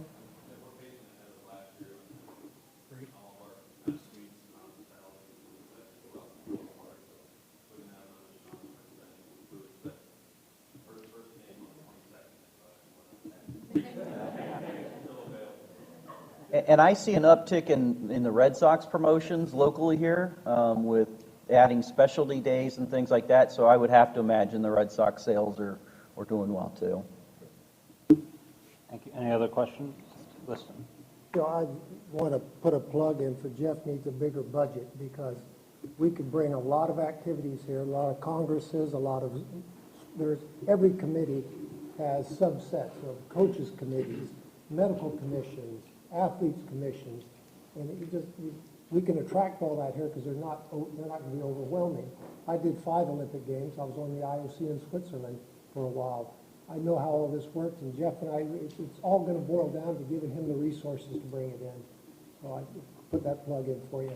And I see an uptick in the Red Sox promotions locally here with adding specialty days and things like that. So I would have to imagine the Red Sox sales are doing well too. Thank you. Any other questions? Listen. You know, I want to put a plug in for Jeff needs a bigger budget because we could bring a lot of activities here, a lot of congresses, every committee has subsets of coaches committees, medical commissions, athletes commissions, and we can attract all that here because they're not going to be overwhelming. I did 5 Olympic Games. I was on the IOC in Switzerland for a while. I know how all this works, and Jeff and I, it's all going to boil down to giving him the resources to bring it in. So I put that plug in for you.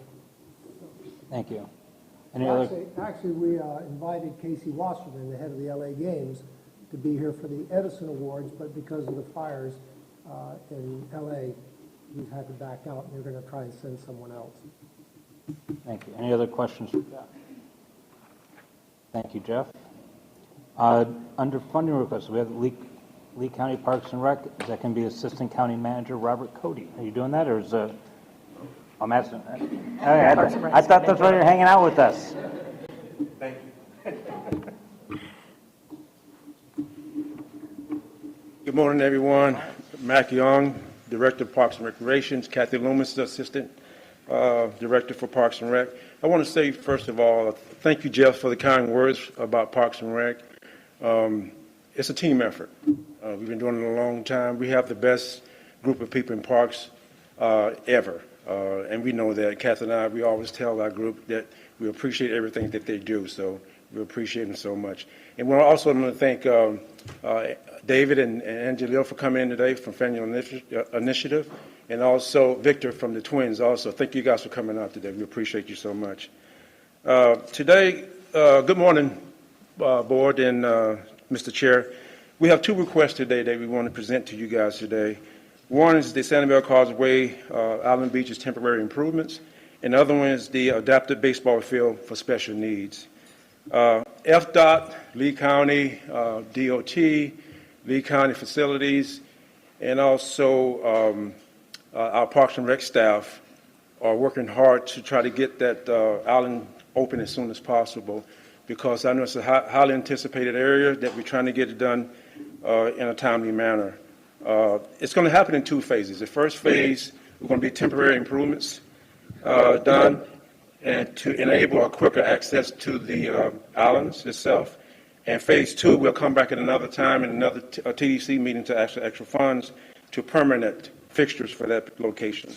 Thank you. Actually, we invited Casey Wasserman, the head of the LA Games, to be here for the Edison Awards, but because of the fires in LA, he's had to back out, and they're going to try and send someone else. Thank you. Any other questions for Jeff? Thank you, Jeff. Under funding requests, we have Lee County Parks and Rec. That can be Assistant County Manager Robert Cody. Are you doing that, or is I'm asking. I thought that's why you're hanging out with us. Thank you. Good morning, everyone. Mac Young, Director of Parks and Recreations. Kathy Loomis, the Assistant Director for Parks and Rec. I want to say, first of all, thank you, Jeff, for the kind words about Parks and Rec. It's a team effort. We've been doing it a long time. We have the best group of people in parks ever. And we know that. Kathy and I, we always tell our group that we appreciate everything that they do. So we appreciate them so much. And we're also going to thank David and Angelil for coming in today from Family Initiative, and also Victor from the Twins also. Thank you guys for coming out today. We appreciate you so much. Today, good morning, Board and Mr. Chair. We have two requests today that we want to present to you guys today. One is the Sanibel Causeway, Island Beach's temporary improvements, and the other one is the adapted baseball field for special needs. FDOT, Lee County, DOT, Lee County Facilities, and also our Parks and Rec staff are working hard to try to get that island open as soon as possible, because I know it's a highly anticipated area that we're trying to get it done in a timely manner. It's going to happen in two phases. The first phase, we're going to be temporary improvements done and to enable a quicker access to the islands itself. And phase two, we'll come back at another time in another TDC meeting to ask for extra funds to permanent fixtures for that location.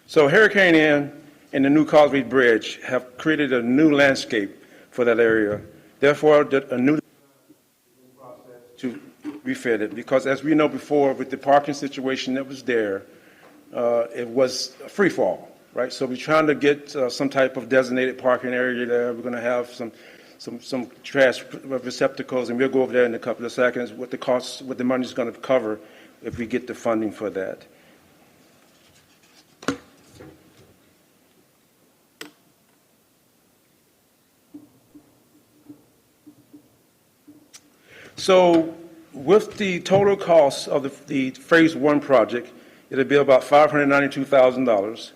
So Hurricane Ian and the new Causeway Bridge have created a new landscape for that area. Therefore, a new process to refit it, because as we know before, with the parking situation that was there, it was a free fall, right? So we're trying to get some type of designated parking area there. We're going to have some trash receptacles, and we'll go over there in a couple of seconds what the costs, what the money is going to cover if we get the funding for that. So with the total cost of the phase one project, it'll be about $592,000,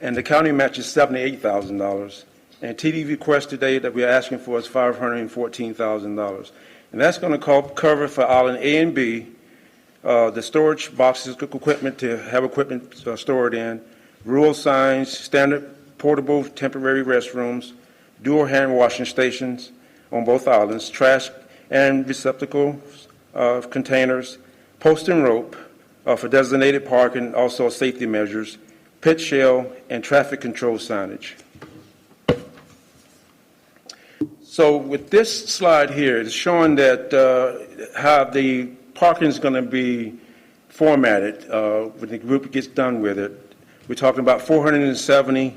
and the county match is $78,000. And TD request today that we're asking for is $514,000. And that's going to cover for island A and B, the storage boxes, equipment to have equipment stored in, rural signs, standard portable temporary restrooms, dual hand washing stations on both islands, trash and receptacles containers, post and rope for designated parking, also safety measures, pit shell, and traffic control signage. So with this slide here, it's showing that how the parking is going to be formatted when the group gets done with it. We're talking about 470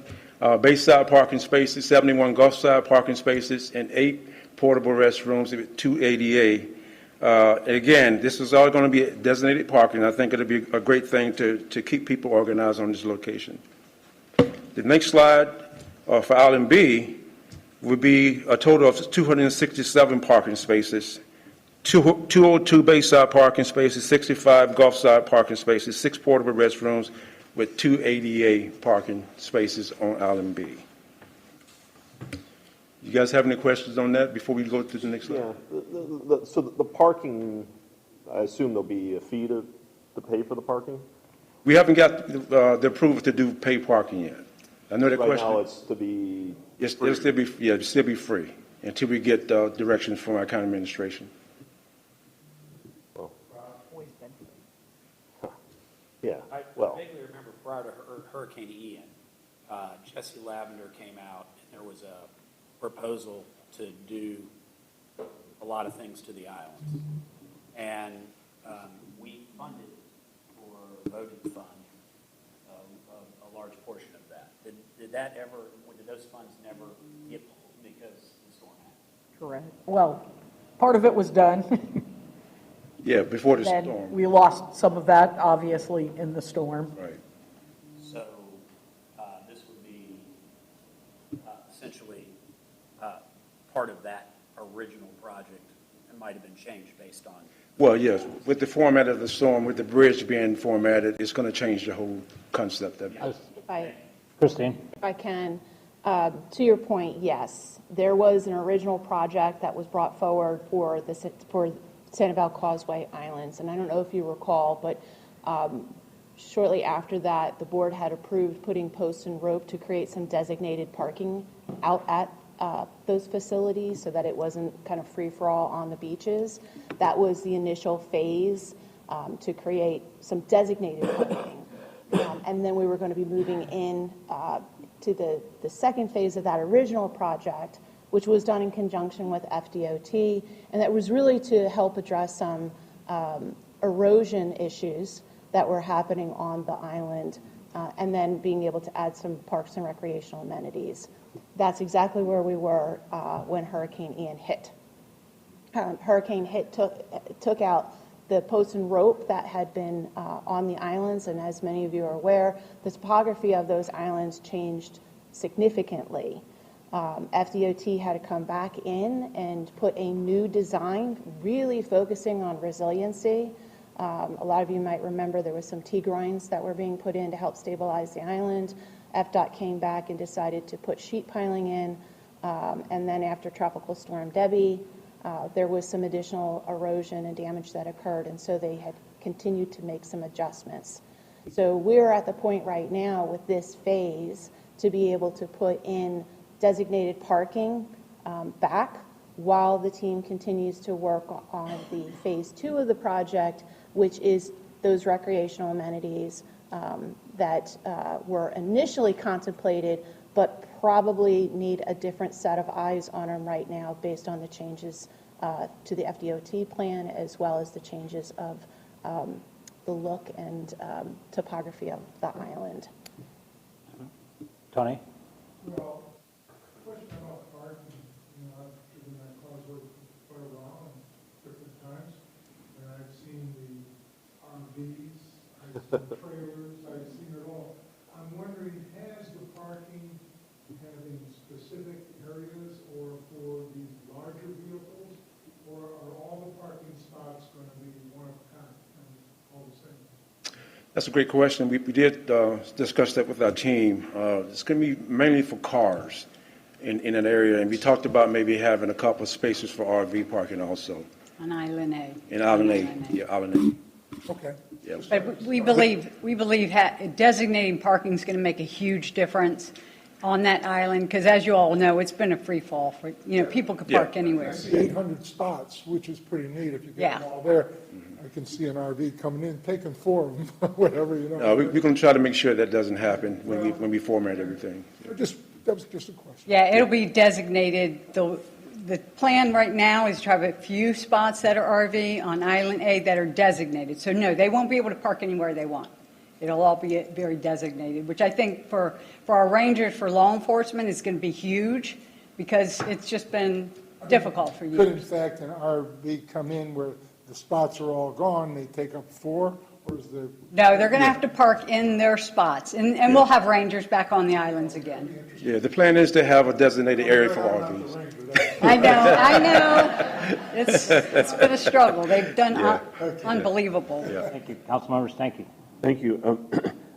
Bayside parking spaces, 71 Gulfside parking spaces, and 8 portable restrooms with 2 ADA. Again, this is all going to be designated parking. I think it'll be a great thing to keep people organized on this location. The next slide for Island B would be a total of 267 parking spaces, 202 Bayside parking spaces, 65 Gulfside parking spaces, 6 portable restrooms with 2 ADA parking spaces on Island B. You guys have any questions on that before we go to the next slide? Yeah. So the parking, I assume there'll be a fee to pay for the parking? We haven't got the approval to do paid parking yet. I know that right question. Right now it's to be it'll still be free until we get directions from our county administration. Well. Yeah. I vaguely remember prior to Hurricane Ian, Jesse Lavender came out and there was a proposal to do a lot of things to the islands. And we funded for voting fund a large portion of that. Did those funds never get pulled because the storm happened? Correct. Well, part of it was done. Yeah, before the Then storm. we lost some of that, obviously, in the storm. Right. So this would be essentially part of that original project. It might have been changed based on. Well, yes, with the format of the storm, with the bridge being formatted, it's going to change the whole concept of it. Christine. If I can, to your point, yes, there was an original project that was brought forward for Sanibel Causeway Islands, and I don't know if you recall, but shortly after that, the board had approved putting posts and rope to create some designated parking out at those facilities so that it wasn't kind of free-for-all on the beaches. That was the initial phase to create some designated parking. And then we were going to be moving in to the second phase of that original project, which was done in conjunction with FDOT, and that was really to help address some erosion issues that were happening on the island and then being able to add some parks and recreational amenities. That's exactly where we were when Hurricane Ian hit. Hurricane took out the post and rope that had been on the islands, and as many of you are aware, the topography of those islands changed significantly. FDOT had to come back in and put a new design, really focusing on resiliency. A lot of you might remember there was some T-groins that were being put in to help stabilize the island. FDOT came back and decided to put sheet piling in, and then after Tropical Storm Debbie, there was some additional erosion and damage that occurred, and so they had continued to make some adjustments. So we're at the point right now with this phase to be able to put in designated parking back while the team continues to work on the phase 2 of the project, which is those recreational amenities that were initially contemplated, but probably need a different set of eyes on them right now based on the changes to the FDOT plan, as well as the changes of the look and topography of the island. Tony? Well, question about parking, I've driven that causeway quite a while and different times, and I've seen the RVs, I've seen trailers, I've seen it all. I'm wondering, has the parking having specific areas or for these larger vehicles, or are all the parking spots going to be one of a kind and all the same? That's a great question. We did discuss that with our team. It's going to be mainly for cars in an area, and we talked about maybe having a couple of spaces for RV parking also. On Island A. In Island A, yeah, Island A. Okay. Yeah. But we believe designating parking is going to make a huge difference on that island, because as you all know, it's been a free fall for, people could park anywhere. I see 800 spots, which is pretty neat if you get them all there. I can see an RV coming in, taking 4 of them, whatever, We're going to try to make sure that doesn't happen when we format everything. That was just a question. Yeah, it'll be designated. The plan right now is to have a few spots that are RV on Island A that are designated. So no, they won't be able to park anywhere they want. It'll all be very designated, which I think for our rangers, for law enforcement, is going to be huge, because it's just been difficult for you. Could in fact an RV come in where the spots are all gone, they take up 4, or is there? No, they're going to have to park in their spots, and we'll have rangers back on the islands again. Yeah, the plan is to have a designated area for RVs. I know. It's been a struggle. They've done unbelievable. Thank you. Council members, thank you. Thank you.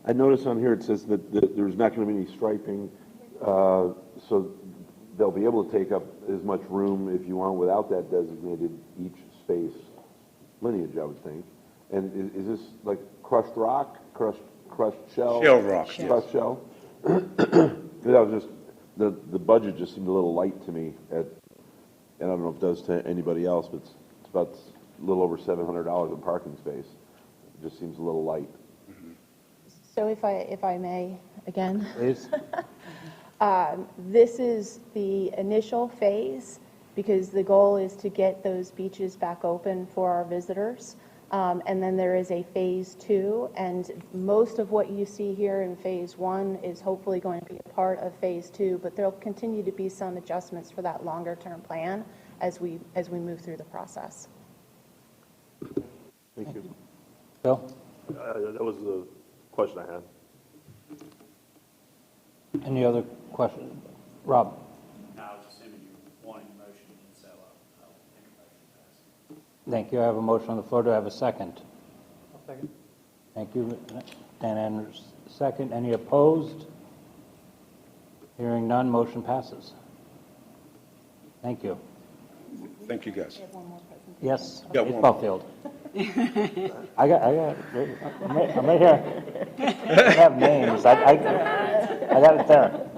I notice on here it says that there's not going to be any striping, so they'll be able to take up as much room if you want without that designated each space lineage, I would think. And is this like crushed rock, crushed shell? Shell rock. Crushed shell? That was just, the budget just seemed a little light to me, and I don't know if it does to anybody else, but it's about a little over $700 a parking space. It just seems a little light. So if I may, again. Please. This is the initial phase, because the goal is to get those beaches back open for our visitors. And then there is a phase 2, and most of what you see here in phase 1 is hopefully going to be a part of phase 2, but there'll continue to be some adjustments for that longer term plan as we move through the process. Thank you. Bill? That was the question I had. Any other questions? Rob? No, I was assuming you wanted a motion, so I'll make a motion to pass. Thank you. I have a motion on the floor. Do I have a second? Second. Thank you. Dan Anders, second. Any opposed? Hearing none, motion passes. Thank you. Thank you, guys. Yes, Got East one. Buckfield. I got, I'm right here. I have names. I got it there.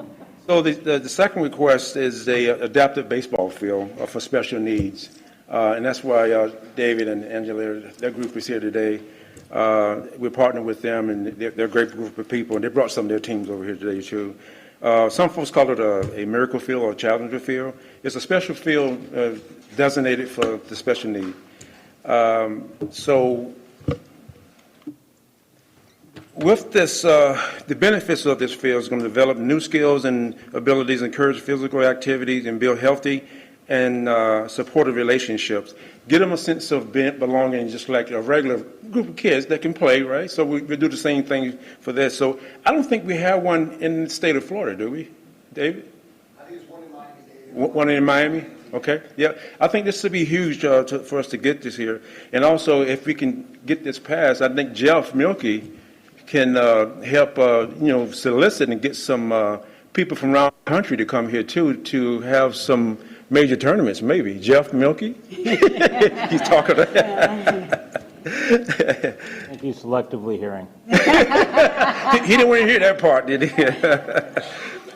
So the second request is a adaptive baseball field for special needs. And that's why David and Angela, their group is here today. We're partnering with them, and they're a great group of people, and they brought some of their teams over here today, too. Some folks call it a miracle field or a challenger field. It's a special field designated for the special need. So With this, the benefits of this field is going to develop new skills and abilities, encourage physical activities, and build healthy and supportive relationships. Give them a sense of belonging, just like a regular group of kids that can play, right? So we do the same thing for this. So I don't think we have one in the state of Florida, do we, David? I think it's one in Miami. One in Miami? Okay, yeah. I think this would be huge for us to get this here. And also, if we can get this passed, I think Jeff Milkey can help, solicit and get some people from around the country to come here, too, to have some major tournaments, maybe. Jeff Milkey? He's talking. I think he's selectively hearing. He didn't want to hear that part, did he?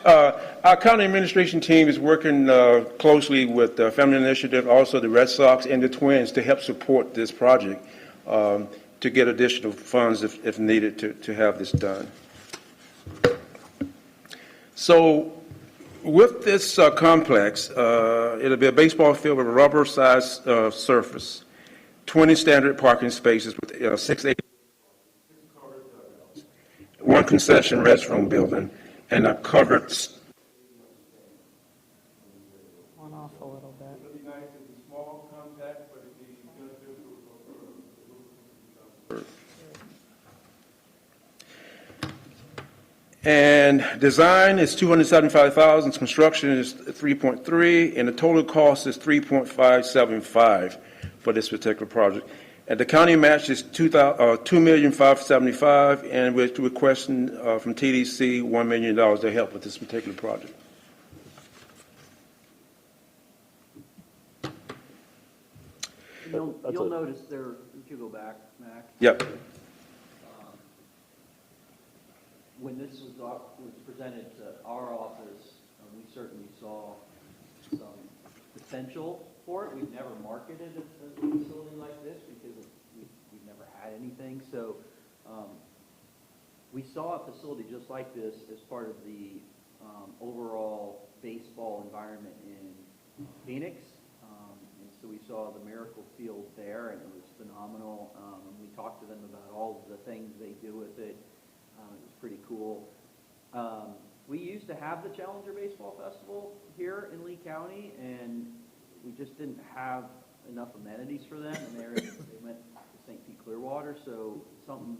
Our county administration team is working closely with the Family Initiative, also the Red Sox and the Twins to help support this project, to get additional funds if needed to have this done. So with this complex, it'll be a baseball field with a rubber-sized surface, 20 standard parking spaces with 6 one concession restroom building, and a covered. One off a little bit. It'll be nice, it'll be small, compact, but it'll be good. And design is $275,000, construction is 3.3, and the total cost is 3.575 for this particular project. And the county match is $2,575,000, and we're requesting from TDC $1 million to help with this particular project. You'll notice there, if you go back, Mac. Yep. When this was presented to our office, we certainly saw some potential for it. We've never marketed a facility like this because we've never had anything. So we saw a facility just like this as part of the overall baseball environment in Phoenix. And so we saw the Miracle Field there, and it was phenomenal. And we talked to them about all of the things they do with it. It was pretty cool. We used to have the Challenger Baseball Festival here in Lee County, and we just didn't have enough amenities for them, and they went to St. Pete Clearwater, so something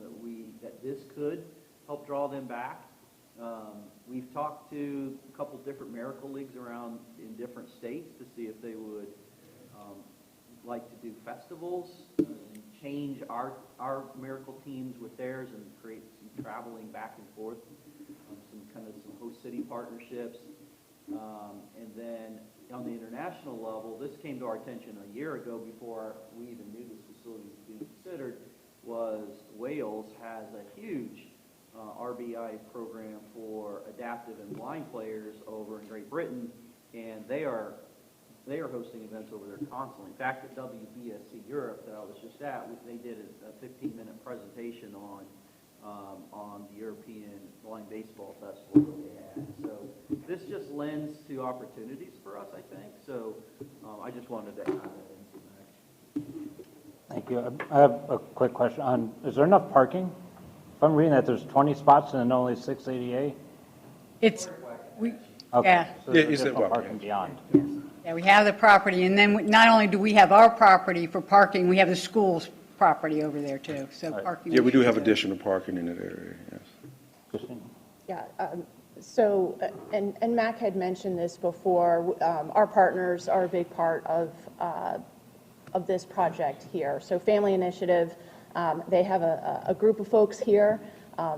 that this could help draw them back. We've talked to a couple different Miracle Leagues around in different states to see if they would like to do festivals and change our Miracle teams with theirs and create some traveling back and forth, some host city partnerships. And then on the international level, this came to our attention a year ago before we even knew this facility was being considered, was Wales has a huge RBI program for adaptive and blind players over in Great Britain, and they are hosting events over there constantly. In fact, at WBSC Europe that I was just at, they did a 15-minute presentation on the European Blind Baseball Festival that they had. So this just lends to opportunities for us, I think. So I just wanted to add that into that. Thank you. I have a quick question. Is there enough parking? If I'm reading that there's 20 spots and then only 6 ADA? It's, Okay. yeah. So there's additional parking beyond. Yeah, we have the property, and then not only do we have our property for parking, we have the school's property over there too, so parking. Yeah, we do have additional parking in that area, yes. Yeah, and Mac had mentioned this before, our partners are a big part of this project here. So Family Initiative, they have a group of folks here.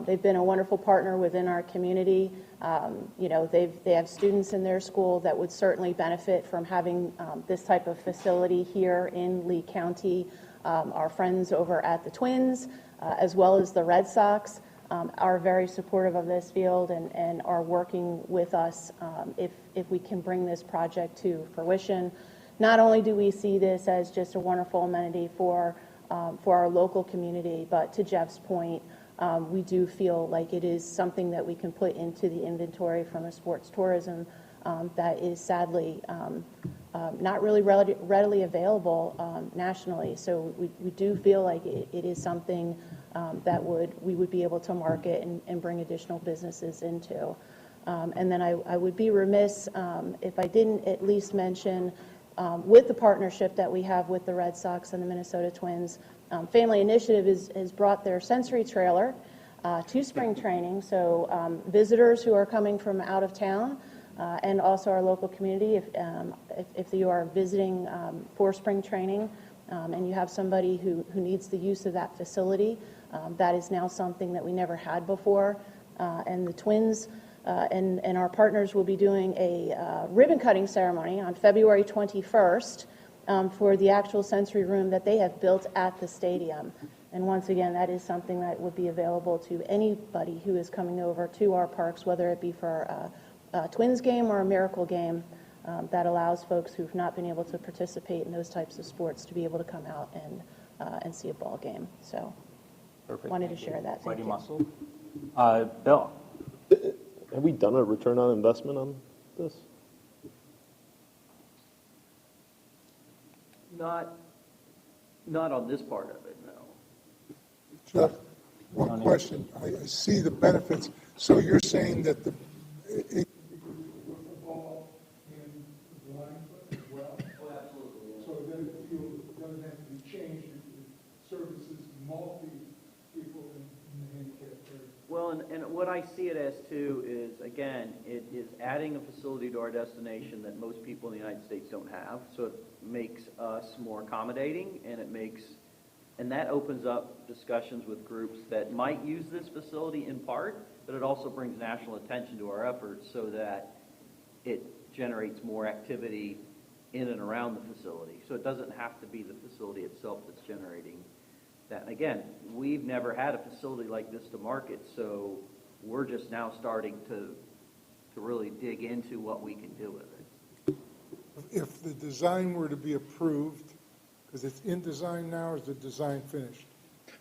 They've been a wonderful partner within our community. They have students in their school that would certainly benefit from having this type of facility here in Lee County. Our friends over at the Twins, as well as the Red Sox, are very supportive of this field and are working with us if we can bring this project to fruition. Not only do we see this as just a wonderful amenity for our local community, but to Jeff's point, we do feel like it is something that we can put into the inventory from a sports tourism that is sadly not really readily available nationally. So we do feel like it is something we would be able to market and bring additional businesses into. And then I would be remiss if I didn't at least mention, with the partnership that we have with the Red Sox and the Minnesota Twins, Family Initiative has brought their sensory trailer to spring training. So visitors who are coming from out of town and also our local community, if you are visiting for spring training and you have somebody who needs the use of that facility, that is now something that we never had before. And the Twins and our partners will be doing a ribbon cutting ceremony on February 21st for the actual sensory room that they have built at the stadium. And once again, that is something that would be available to anybody who is coming over to our parks, whether it be for a Twins game or a Miracle game, that allows folks who've not been able to participate in those types of sports to be able to come out and see a ball game. So wanted to share that. Thank you. Bill? Have we done a return on investment on this? Not on this part of it, no. Jeff, one question. I see the benefits. So you're saying that it with the ball and the line as well? Oh, absolutely. So then the field doesn't have to be changed. It services people in the handicap area. Well, and what I see it as too is, again, it is adding a facility to our destination that most people in the United States don't have. So it makes us more accommodating, and that opens up discussions with groups that might use this facility in part, but it also brings national attention to our efforts so that it generates more activity in and around the facility. So it doesn't have to be the facility itself that's generating that. Again, we've never had a facility like this to market, so we're just now starting to really dig into what we can do with it. If the design were to be approved, because it's in design now, or is the design finished?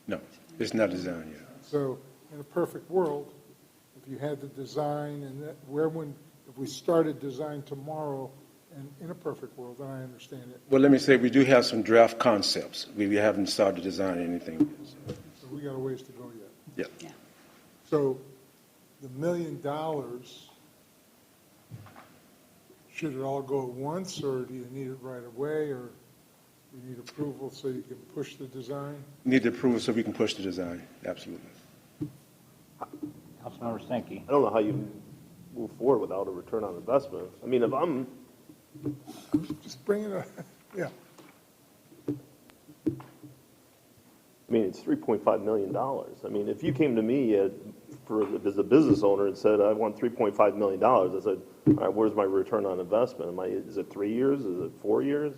No, it's not designed yet. So in a perfect world, if you had the design and if we started design tomorrow, and in a perfect world, then I understand it. Well, let me say, we do have some draft concepts. We haven't started designing anything yet. So we got a ways to go yet. Yeah. So the $1 million, should it all go at once, or do you need it right away, or you need approval so you can push the design? Need the approval so we can push the design, absolutely. Councilmember Stinky. I don't know how you move forward without a return on investment. I mean, if I'm just bring it up, yeah. I mean, it's $3.5 million. I mean, if you came to me as a business owner and said, I want $3.5 million, I said, all right, where's my return on investment? Is it 3 years? Is it 4 years?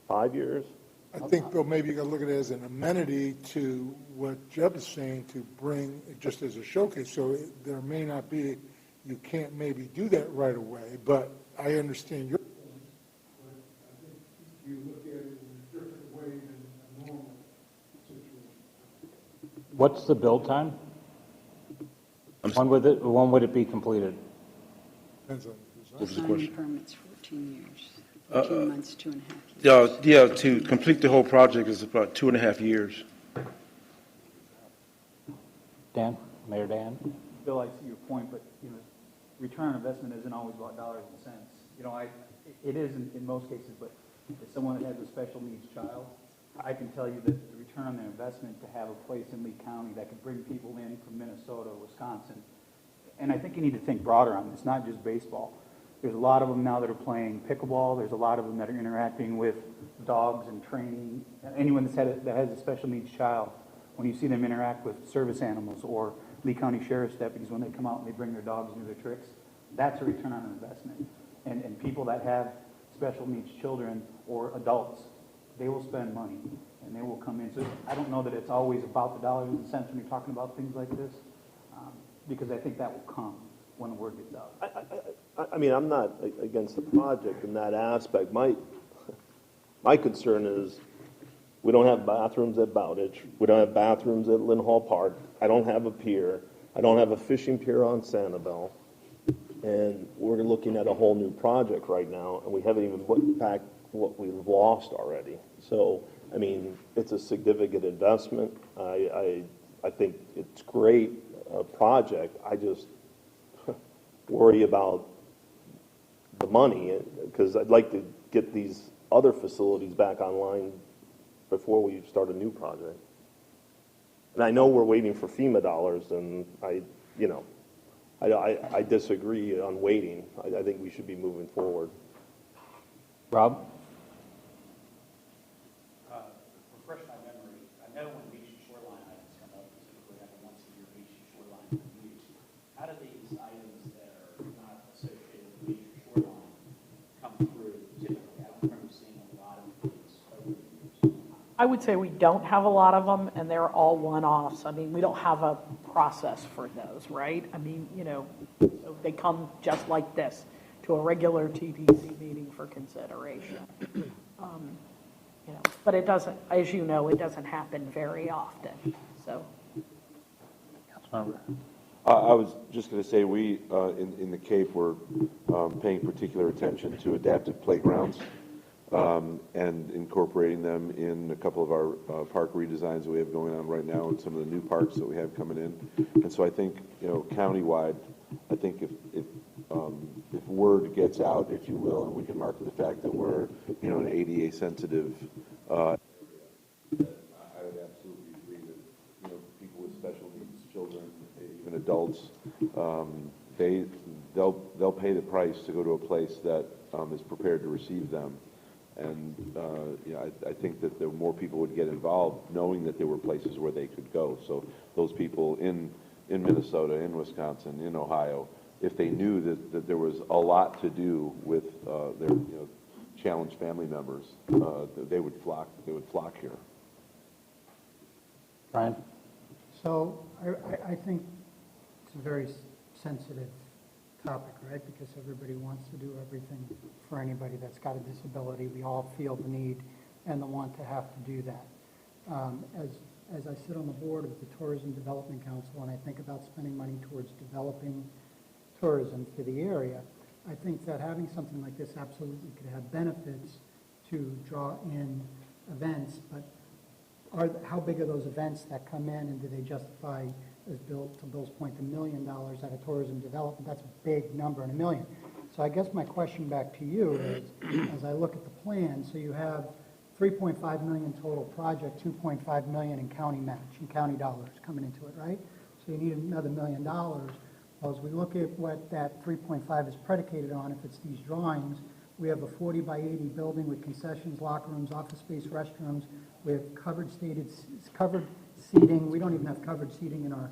5 years? I think, Bill, maybe you got to look at it as an amenity to what Jeb is saying, to bring it just as a showcase. So there may not be, you can't maybe do that right away, but I understand your point. But I think you look at it in a different way than a normal situation. What's the build time? When would it be completed? Depends on the design. What was the question? Permits 14 years, 14 months, 2.5 years. Yeah, to complete the whole project is about 2.5 years. Dan? Mayor Dan? Bill, I see your point, but, return on investment isn't always about dollars and cents. It is in most cases, but as someone that has a special needs child, I can tell you that the return on their investment to have a place in Lee County that could bring people in from Minnesota, Wisconsin, and I think you need to think broader on this, not just baseball. There's a lot of them now that are playing pickleball. There's a lot of them that are interacting with dogs and training. Anyone that has a special needs child, when you see them interact with service animals or Lee County Sheriff's deputies when they come out and they bring their dogs and do their tricks, that's a return on investment. And people that have special needs children or adults, they will spend money and they will come in. So I don't know that it's always about the dollars and cents when you're talking about things like this, because I think that will come when the word gets out. I mean, I'm not against the project in that aspect. My concern is we don't have bathrooms at Bowditch. We don't have bathrooms at Lynn Hall Park. I don't have a pier. I don't have a fishing pier on Sanibel. And we're looking at a whole new project right now, and we haven't even looked back what we've lost already. So, I mean, it's a significant investment. I I think it's great, project. I just worry about the money, because I'd like to get these other facilities back online before we start a new project. And I know we're waiting for FEMA dollars, and I disagree on waiting. I think we should be moving forward. Rob? Refresh my memory. I know when beach and shoreline items come up, we typically have a once-a-year beach and shoreline reviews. How do these items that are not associated with beach or shoreline come through typically? I don't remember seeing a lot of these over the years. I would say we don't have a lot of them, and they're all one-offs. I mean, we don't have a process for those, right? I mean, so they come just like this to a regular TDC meeting for consideration. But it doesn't, as you know, it doesn't happen very often, so. Councilmember. I was just going to say, we, in the Cape, we're paying particular attention to adaptive playgrounds and incorporating them in a couple of our park redesigns that we have going on right now and some of the new parks that we have coming in. And so I think, countywide, I think if word gets out, if you will, and we can market the fact that we're, an ADA sensitive, I would absolutely agree that, people with special needs, children, even adults, they'll pay the price to go to a place that is prepared to receive them. And, I think that the more people would get involved, knowing that there were places where they could go. So those people in Minnesota, in Wisconsin, in Ohio, if they knew that there was a lot to do with their challenged family members, they would flock here. Brian? So I think it's a very sensitive topic, right? Because everybody wants to do everything for anybody that's got a disability. We all feel the need and the want to have to do that. As I sit on the board of the Tourism Development Council and I think about spending money towards developing tourism for the area, I think that having something like this absolutely could have benefits to draw in events, but how big are those events that come in, and do they justify, as to Bill's point, $1 million out of tourism development? That's a big number, and $1 million. So I guess my question back to you is, as I look at the plan, so you have $3.5 million total project, $2.5 million in county match, in county dollars coming into it, right? So you need another $1 million. Well, as we look at what that 3.5 is predicated on, if it's these drawings, we have a 40 by 80 building with concessions, locker rooms, office space, restrooms. We have covered seating. We don't even have covered seating in our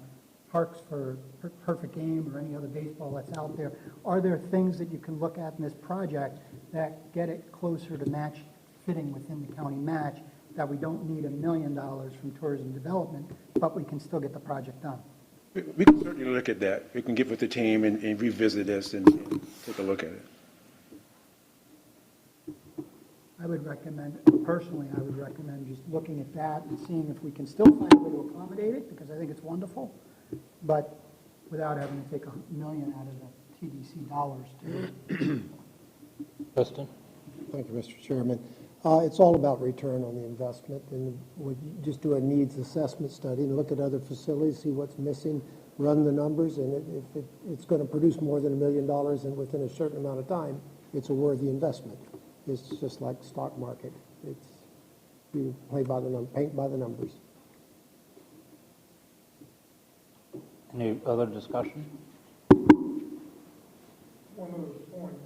parks for Perfect Game or any other baseball that's out there. Are there things that you can look at in this project that get it closer to match fitting within the county match, that we don't need $1 million from tourism development, but we can still get the project done? We can certainly look at that. We can get with the team and revisit this and take a look at it. I would recommend, personally, I would recommend just looking at that and seeing if we can still find a way to accommodate it, because I think it's wonderful, but without having to take $1 million out of the TDC dollars to Kristen? Thank you, Mr. Chairman. It's all about return on the investment, and would you just do a needs assessment study and look at other facilities, see what's missing, run the numbers, and if it's going to produce more than $1 million and within a certain amount of time, it's a worthy investment. It's just like stock market. It's you paint by the numbers. Any other discussion? One other point,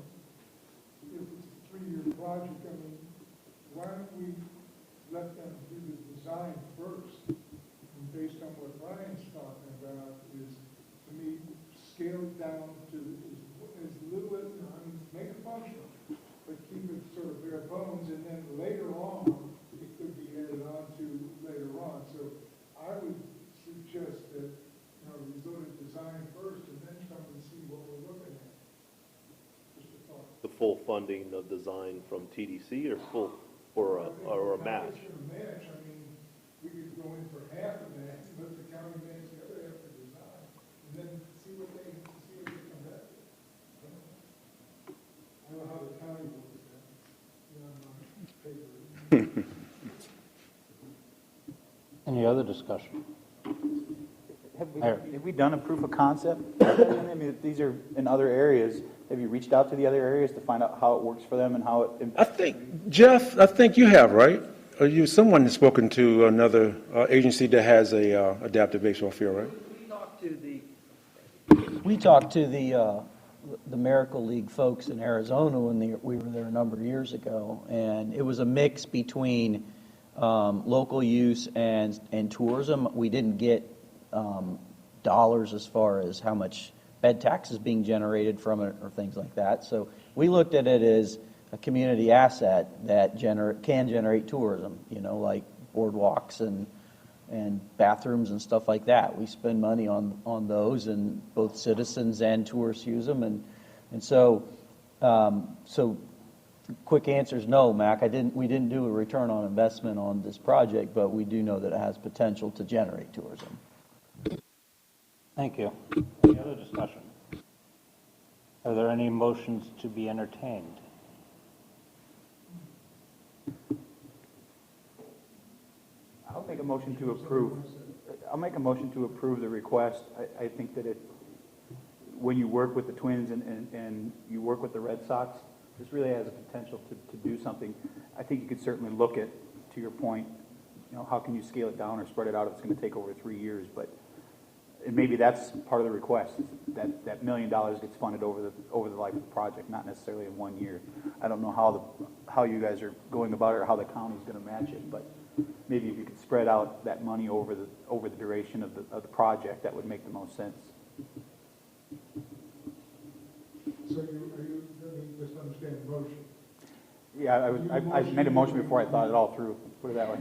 if it's a 3-year project, I mean, why don't we let them do the design first? And based on what Brian's talking about is, to me, scaled down to as little as, make it functional, but keep it sort of bare bones, and then later on, it could be added on to later on. So I would suggest that, we go to design first and then come and see what we're looking at. Just a thought. The full funding of design from TDC or a match? If it's a match, I mean, we could go in for half of that, and let the county match the other half of design, and then see what they come back with. I don't know how the county will do that. Any other discussion? Have we done a proof of concept? I mean, if these are in other areas. Have you reached out to the other areas to find out how it works for them and how it? I think, Jeff, I think you have, right? Or someone has spoken to another agency that has a adaptive baseball field, right? We talked to the Miracle League folks in Arizona when we were there a number of years ago, and it was a mix between local use and tourism. We didn't get dollars as far as how much bed tax is being generated from it or things like that. So we looked at it as a community asset that can generate tourism, like boardwalks and bathrooms and stuff like that. We spend money on those, and both citizens and tourists use them. And so quick answer is no, Mac. We didn't do a return on investment on this project, but we do know that it has potential to generate tourism. Thank you. Any other discussion? Are there any motions to be entertained? I'll make a motion to approve. I'll make a motion to approve the request. I think that when you work with the Twins and you work with the Red Sox, this really has a potential to do something. I think you could certainly look at, to your point, how can you scale it down or spread it out if it's going to take over 3 years, but and maybe that's part of the request, that $1 million gets funded over the life of the project, not necessarily in 1 year. I don't know how you guys are going about it or how the county's going to match it, but maybe if you could spread out that money over the duration of the project, that would make the most sense. So let me just understand the motion. Yeah, I made a motion before I thought it all through, put it that way.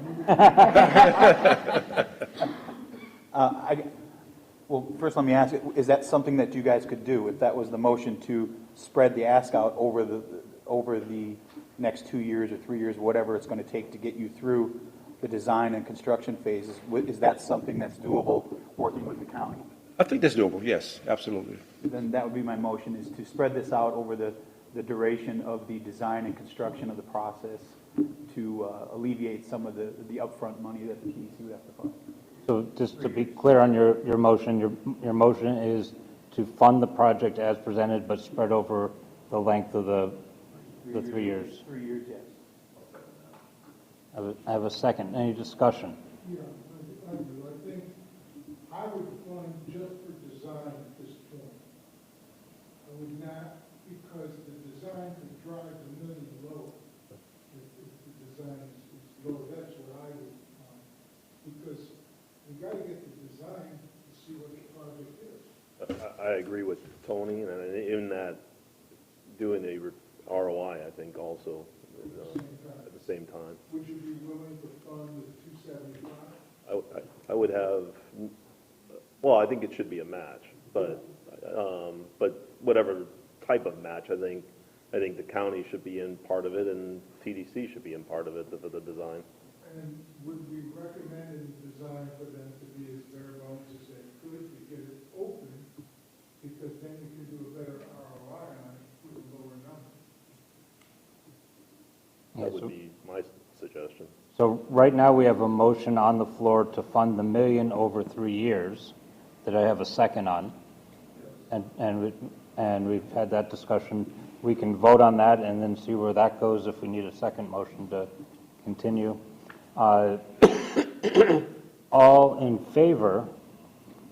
Well, first let me ask, is that something that you guys could do, if that was the motion to spread the ask out over the next 2 years or 3 years, whatever it's going to take to get you through the design and construction phases? Is that something that's doable, working with the county? I think that's doable, yes, absolutely. Then that would be my motion, is to spread this out over the duration of the design and construction of the process to alleviate some of the upfront money that the TDC would have to fund. So just to be clear on your motion, your motion is to fund the project as presented, but spread over the length of the 3 years. 3 years, yes. I have a second. Any discussion? Yeah, I do. I think I would fund just for design at this point. I would not, because the design could drive the million lower. If the design is low, that's what I would fund. Because we got to get the design to see what the project is. I agree with Tony, and in that, doing a ROI, I think also, at the same time. Would you be willing to fund the 275? I would have, well, I think it should be a match, but whatever type of match, I think the county should be in part of it, and TDC should be in part of it for the design. And would we recommend in the design for them to be as bare bones as they could to get it open, because then you can do a better ROI on it with a lower number? That would be my suggestion. So right now, we have a motion on the floor to fund the $1 million over 3 years that I have a second on. And we've had that discussion. We can vote on that and then see where that goes if we need a second motion to continue. All in favor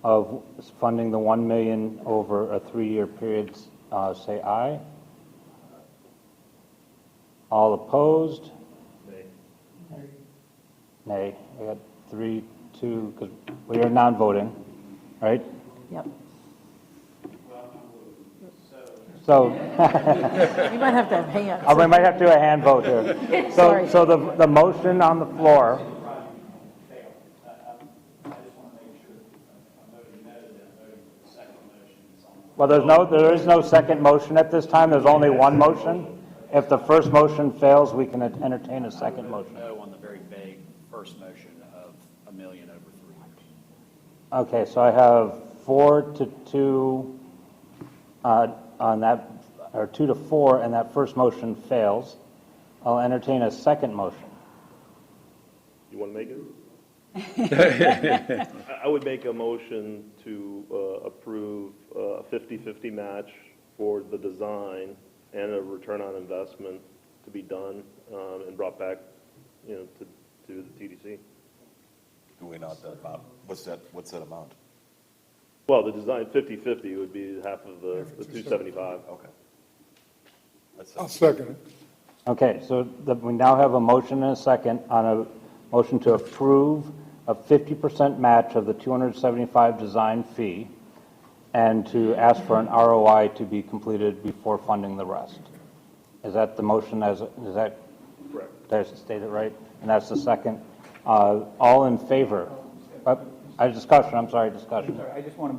of funding the $1 million over a 3-year period, say aye. All opposed? Nay. I got 3, 2, because we are non-voting, right? Yep. So. We might have to have hands. Oh, we might have to do a hand vote here. Sorry. So the motion on the floor. Well, there is no second motion at this time. There's only one motion. If the first motion fails, we can entertain a second motion. No on the very vague first motion of $1 million over 3 years. Okay, so I have 4-2 on that, or 2-4, and that first motion fails. I'll entertain a second motion. You want to make it? I would make a motion to approve a 50/50 match for the design and a return on investment to be done and brought back, to the TDC. Do we not, Bob? What's that amount? Well, the design 50/50 would be half of the 275. Okay. I'll second it. Okay, so we now have a motion and a second on a motion to approve a 50% match of the 275 design fee and to ask for an ROI to be completed before funding the rest. Is that the motion is that? Correct. Did I state it right? And that's the second. All in favor? Discussion. Sorry, I just want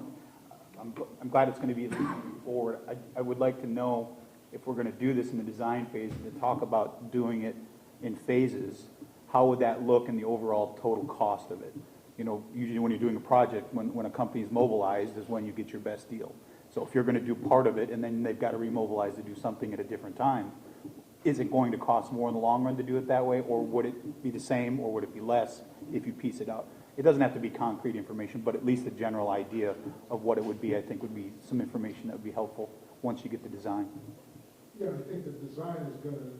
to, I'm glad it's going to be moving forward. I would like to know if we're going to do this in the design phase, to talk about doing it in phases, how would that look in the overall total cost of it? Usually when you're doing a project, when a company is mobilized is when you get your best deal. So if you're going to do part of it and then they've got to remobilize to do something at a different time, is it going to cost more in the long run to do it that way, or would it be the same, or would it be less if you piece it out? It doesn't have to be concrete information, but at least a general idea of what it would be, I think would be some information that would be helpful once you get the design. Yeah, I think the design is going to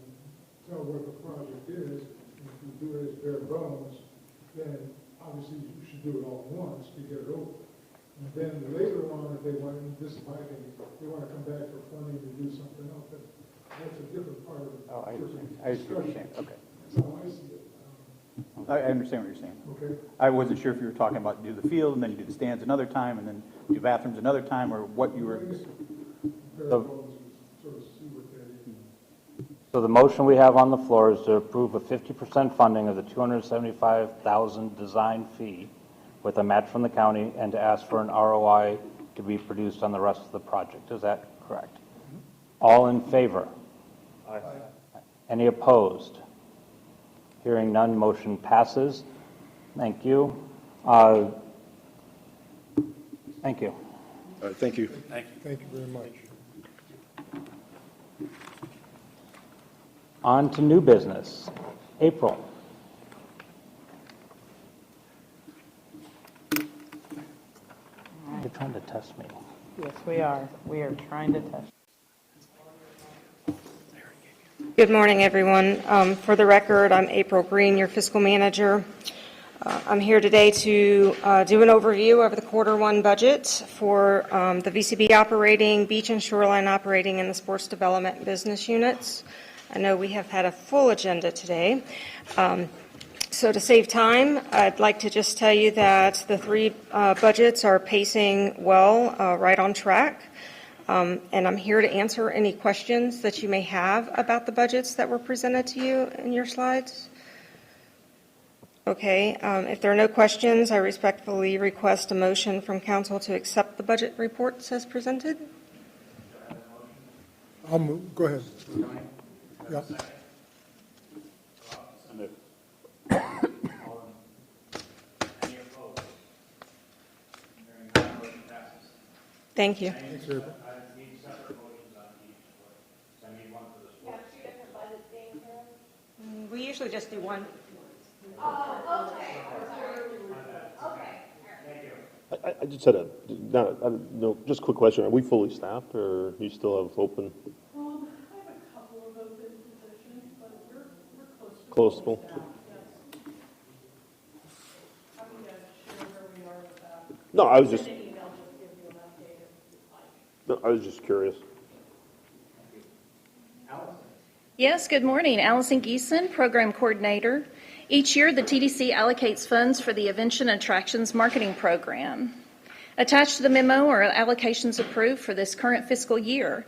tell what the project is. If you do it as bare bones, then obviously you should do it all at once to get it over. And then later on, if they want, this might be, they want to come back for funding to do something else, that's a different part of the I understand what you're saying. Okay. That's how I see it. I understand what you're saying. Okay. I wasn't sure if you were talking about do the field and then you do the stands another time and then do bathrooms another time, or what you were. Bare bones, sort of see what that is. So the motion we have on the floor is to approve a 50% funding of the $275,000 design fee with a match from the county and to ask for an ROI to be produced on the rest of the project. Is that correct? All in favor? Aye. Any opposed? Hearing none, motion passes. Thank you. Thank you. All right, thank you. Thank you very much. On to new business. April. You're trying to test me. Yes, we are. We are trying to test. Good morning, everyone. For the record, I'm April Green, your fiscal manager. I'm here today to do an overview of the Q1 budget for the VCB operating, beach and shoreline operating, and the sports development business units. I know we have had a full agenda today. So to save time, I'd like to just tell you that the three budgets are pacing well, right on track. And I'm here to answer any questions that you may have about the budgets that were presented to you in your slides. Okay, if there are no questions, I respectfully request a motion from council to accept the budget reports as presented. I'll move. Go ahead. Yeah. Thank you. Thanks, April. We usually just do one. I just had just a quick question. Are we fully staffed, or do you still have open? I have a couple of open positions, but we're Close to full? No, I was just. No, I was just curious. Yes, good morning. Allison Geeson, Program Coordinator. Each year, the TDC allocates funds for the Invention Attractions Marketing Program. Attached to the memo are allocations approved for this current fiscal year.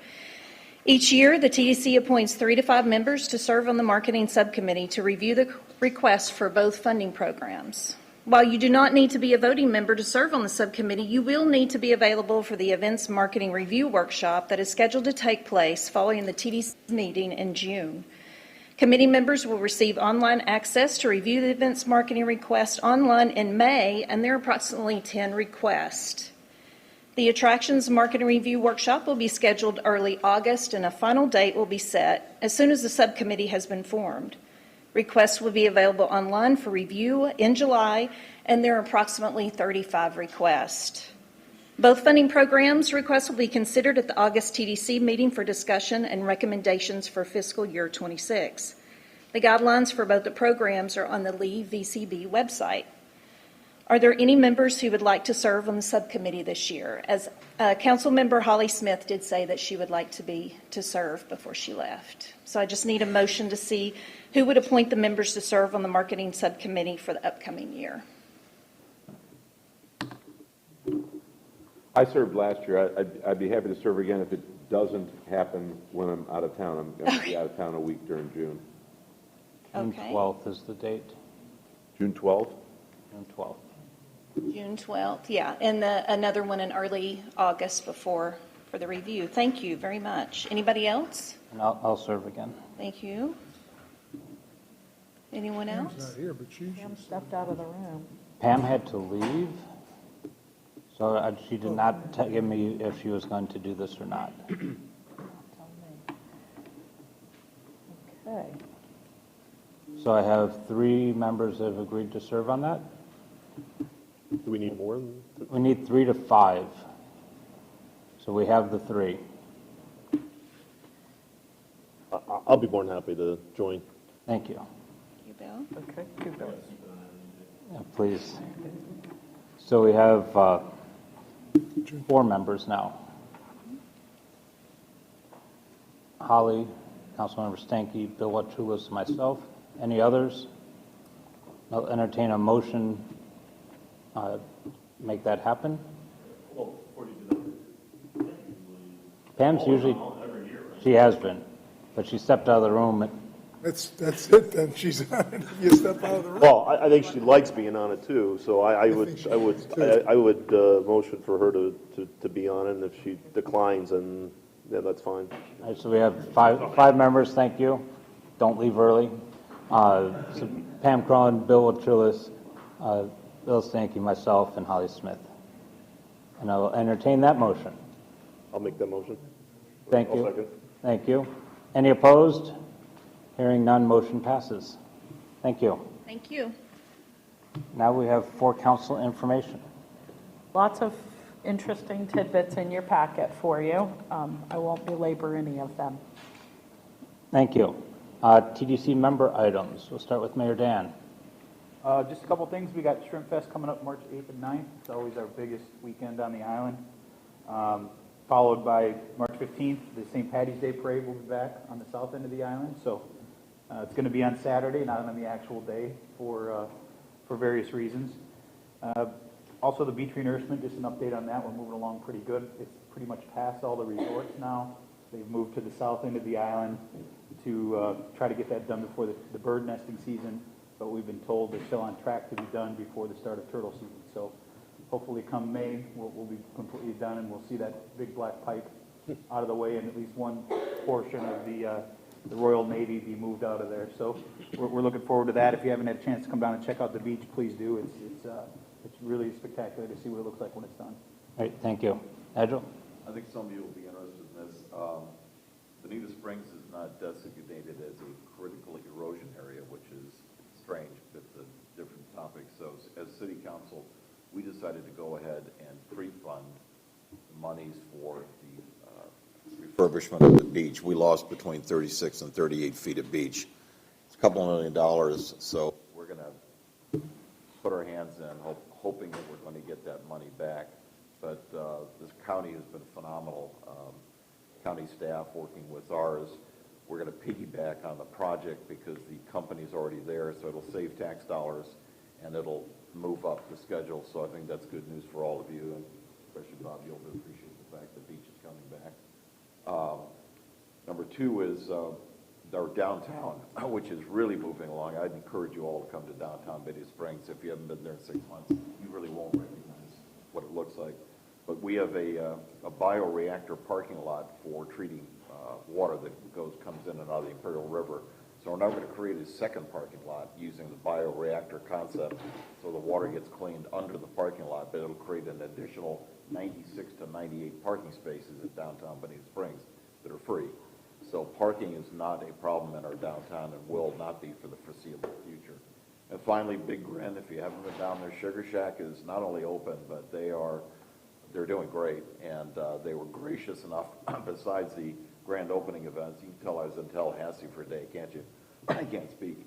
Each year, the TDC appoints 3 to 5 members to serve on the marketing subcommittee to review the requests for both funding programs. While you do not need to be a voting member to serve on the subcommittee, you will need to be available for the Events Marketing Review Workshop that is scheduled to take place following the TDC meeting in June. Committee members will receive online access to review the events marketing request online in May, and there are approximately 10 requests. The Attractions Marketing Review Workshop will be scheduled early August, and a final date will be set as soon as the subcommittee has been formed. Requests will be available online for review in July, and there are approximately 35 requests. Both funding programs requests will be considered at the August TDC meeting for discussion and recommendations for fiscal year 26. The guidelines for both the programs are on the Lee VCB website. Are there any members who would like to serve on the subcommittee this year? As Council Member Holly Smith did say that she would like to serve before she left. So I just need a motion to see who would appoint the members to serve on the marketing subcommittee for the upcoming year. I served last year. I'd be happy to serve again if it doesn't happen when I'm out of town. I'm going to be out of town a week during June. June Okay. 12th is the date. June 12th? June 12th. June 12th, yeah, and another one in early August for the review. Thank you very much. Anybody else? And I'll serve again. Thank you. Anyone Pam's else? not here, but she's. Pam stepped out of the room. Pam had to leave, so she did not give me if she was going to do this or not. Okay. So I have 3 members that have agreed to serve on that. Do we need more? We need 3 to 5. So we have the 3. I'll be more than happy to join. Thank you. You, Bill? Okay, two bills. Yeah, please. So we have 4 members now. Holly, Councilmember Stanky, Bill Wachulis, myself. Any others? I'll entertain a motion, make that happen. Pam's usually, she has been, but she stepped out of the room. That's it then, she's on it, you step out of the room. Well, I think she likes being on it too, so I would motion for her to be on it, and if she declines, then yeah, that's fine. All right, so we have 5 members, thank you. Don't leave early. So Pam Cron, Bill Wachulis, Bill Stanky, myself, and Holly Smith. And I will entertain that motion. I'll make that motion. Thank I'll you. second. Thank you. Any opposed? Hearing none, motion passes. Thank you. Thank you. Now we have for council information. Lots of interesting tidbits in your packet for you. I won't belabor any of them. Thank you. TDC member items. We'll start with Mayor Dan. Just a couple things. We got Shrimp Fest coming up March 8th and 9th. It's always our biggest weekend on the island. Followed by March 15th, the St. Patty's Day Parade will be back on the south end of the island. So it's going to be on Saturday, not on the actual day for various reasons. Also, the beach renourishment, just an update on that. We're moving along pretty good. It's pretty much past all the resorts now. They've moved to the south end of the island to try to get that done before the bird nesting season. But we've been told they're still on track to be done before the start of turtle season. So hopefully come May, we'll be completely done and we'll see that big black pipe out of the way and at least one portion of the Royal Navy be moved out of there. So we're looking forward to that. If you haven't had a chance to come down and check out the beach, please do. It's really spectacular to see what it looks like when it's done. All right, thank you. Agile? I think some of you will be interested in this. Bonita Springs is not designated as a critical erosion area, which is strange, but it's a different topic. So as city council, we decided to go ahead and pre-fund the monies for the refurbishment of the beach. We lost between 36 and 38 feet of beach. It's a couple $1 million, so we're going to put our hands in, hoping that we're going to get that money back. But this county has been phenomenal. County staff working with ours. We're going to piggyback on the project because the company's already there, so it'll save tax dollars and it'll move up the schedule. So I think that's good news for all of you, and especially Bob, you'll appreciate the fact the beach is coming back. Number 2 is our downtown, which is really moving along. I'd encourage you all to come to downtown Bonita Springs. If you haven't been there in 6 months, you really won't recognize what it looks like. But we have a bioreactor parking lot for treating water that comes in and out of the Imperial River. So we're now going to create a second parking lot using the bioreactor concept, so the water gets cleaned under the parking lot, but it'll create an additional 96 to 98 parking spaces at downtown Bonita Springs that are free. So parking is not a problem in our downtown and will not be for the foreseeable future. And finally, Big Grin, if you haven't been down there, Sugar Shack is not only open, but they're doing great. And they were gracious enough, besides the grand opening events, you can tell I was in Tallahassee for a day, can't you? I can't speak.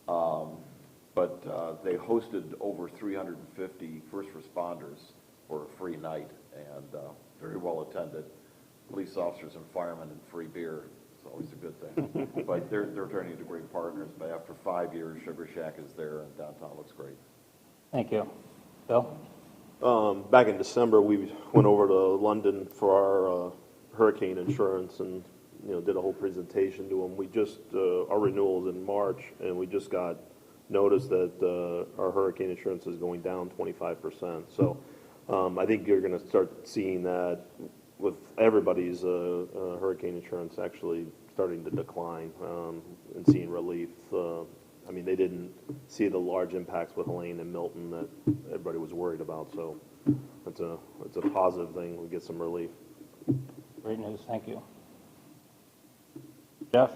But they hosted over 350 first responders for a free night, and very well attended. Police officers and firemen and free beer. It's always a good thing. But they're turning into great partners. But after 5 years, Sugar Shack is there, and downtown looks great. Thank you. Bill? Back in December, we went over to London for our hurricane insurance and, did a whole presentation to them. We just, our renewals in March, and we just got notice that our hurricane insurance is going down 25%. So I think you're going to start seeing that with everybody's hurricane insurance actually starting to decline and seeing relief. I mean, they didn't see the large impacts with Helene and Milton that everybody was worried about. So it's a positive thing. We get some relief. Great news. Thank you. Jeff?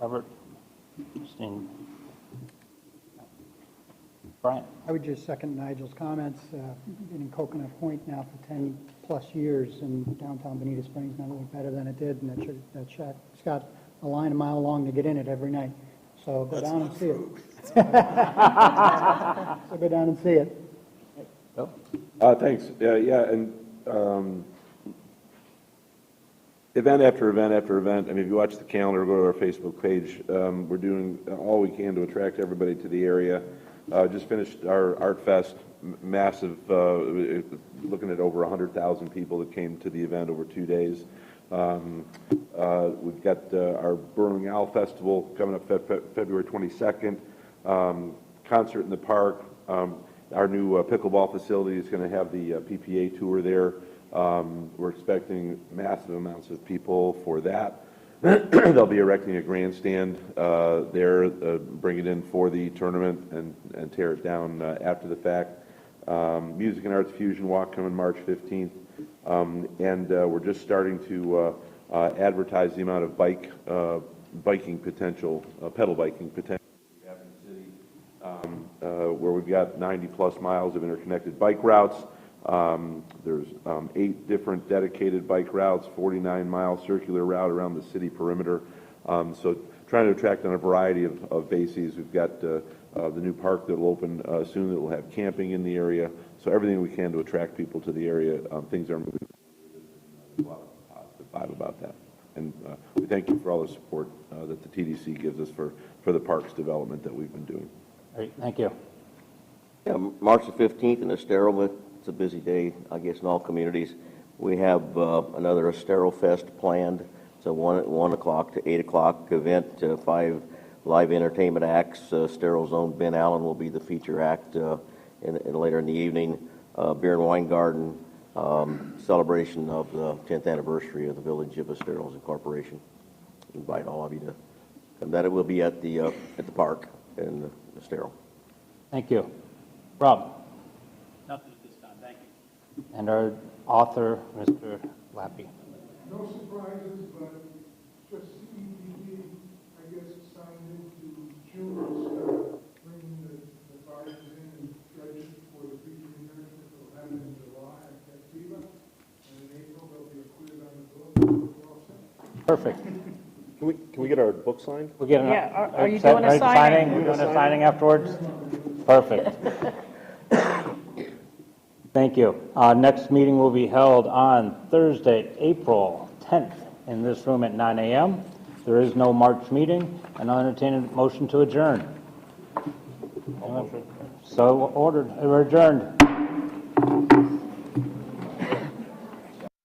Robert? Christine? Brian? I would just second Nigel's comments. Been in Coconut Point now for 10-plus years, and downtown Bonita Springs never looked better than it did, and that shack's got a line a mile long to get in it every night. So go down and see it. So go down and see it. Thanks. Yeah, and event after event after event. I mean, if you watch the calendar, go to our Facebook page. We're doing all we can to attract everybody to the area. Just finished our Art Fest, massive, looking at over 100,000 people that came to the event over 2 days. We've got our Burning Owl Festival coming up February 22nd, concert in the park. Our new pickleball facility is going to have the PPA tour there. We're expecting massive amounts of people for that. They'll be erecting a grandstand there, bring it in for the tournament and tear it down after the fact. Music and Arts Fusion Walk coming March 15th. And we're just starting to advertise the amount of biking potential, pedal biking potential we have in the city, where we've got 90-plus miles of interconnected bike routes. There's 8 different dedicated bike routes, 49-mile circular route around the city perimeter. So trying to attract on a variety of bases. We've got the new park that will open soon that will have camping in the area. So everything we can to attract people to the area. Things are moving. There's a lot of positive vibe about that. And we thank you for all the support that the TDC gives us for the parks development that we've been doing. Great, thank you. Yeah, March the 15th in Estero, it's a busy day, I guess, in all communities. We have another Estero Fest planned. It's a 1 o'clock to 8 o'clock event, 5 live entertainment acts. Estero's own Ben Allen will be the feature act later in the evening. Beer and Wine Garden, celebration of the 10th anniversary of the Village of Estero's Incorporation. Invite all of you to come. That it will be at the park in Estero. Thank you. Rob? Nothing at this time, thank you. And our author, Mr. Lappy. No surprises, but just CEPD, I guess, signed into June, bringing the barges in and dredging for the future nourishment that will happen in July at Captiva. And in April, there'll be a quiz on the book. We're all set. Perfect. Can we get our book signed? We'll get Yeah, are you doing a signing? We're doing a signing afterwards? Perfect. Thank you. Next meeting will be held on Thursday, April 10th, in this room at 9 a.m. There is no March meeting, and I'll entertain a motion to adjourn. So ordered. We're adjourned.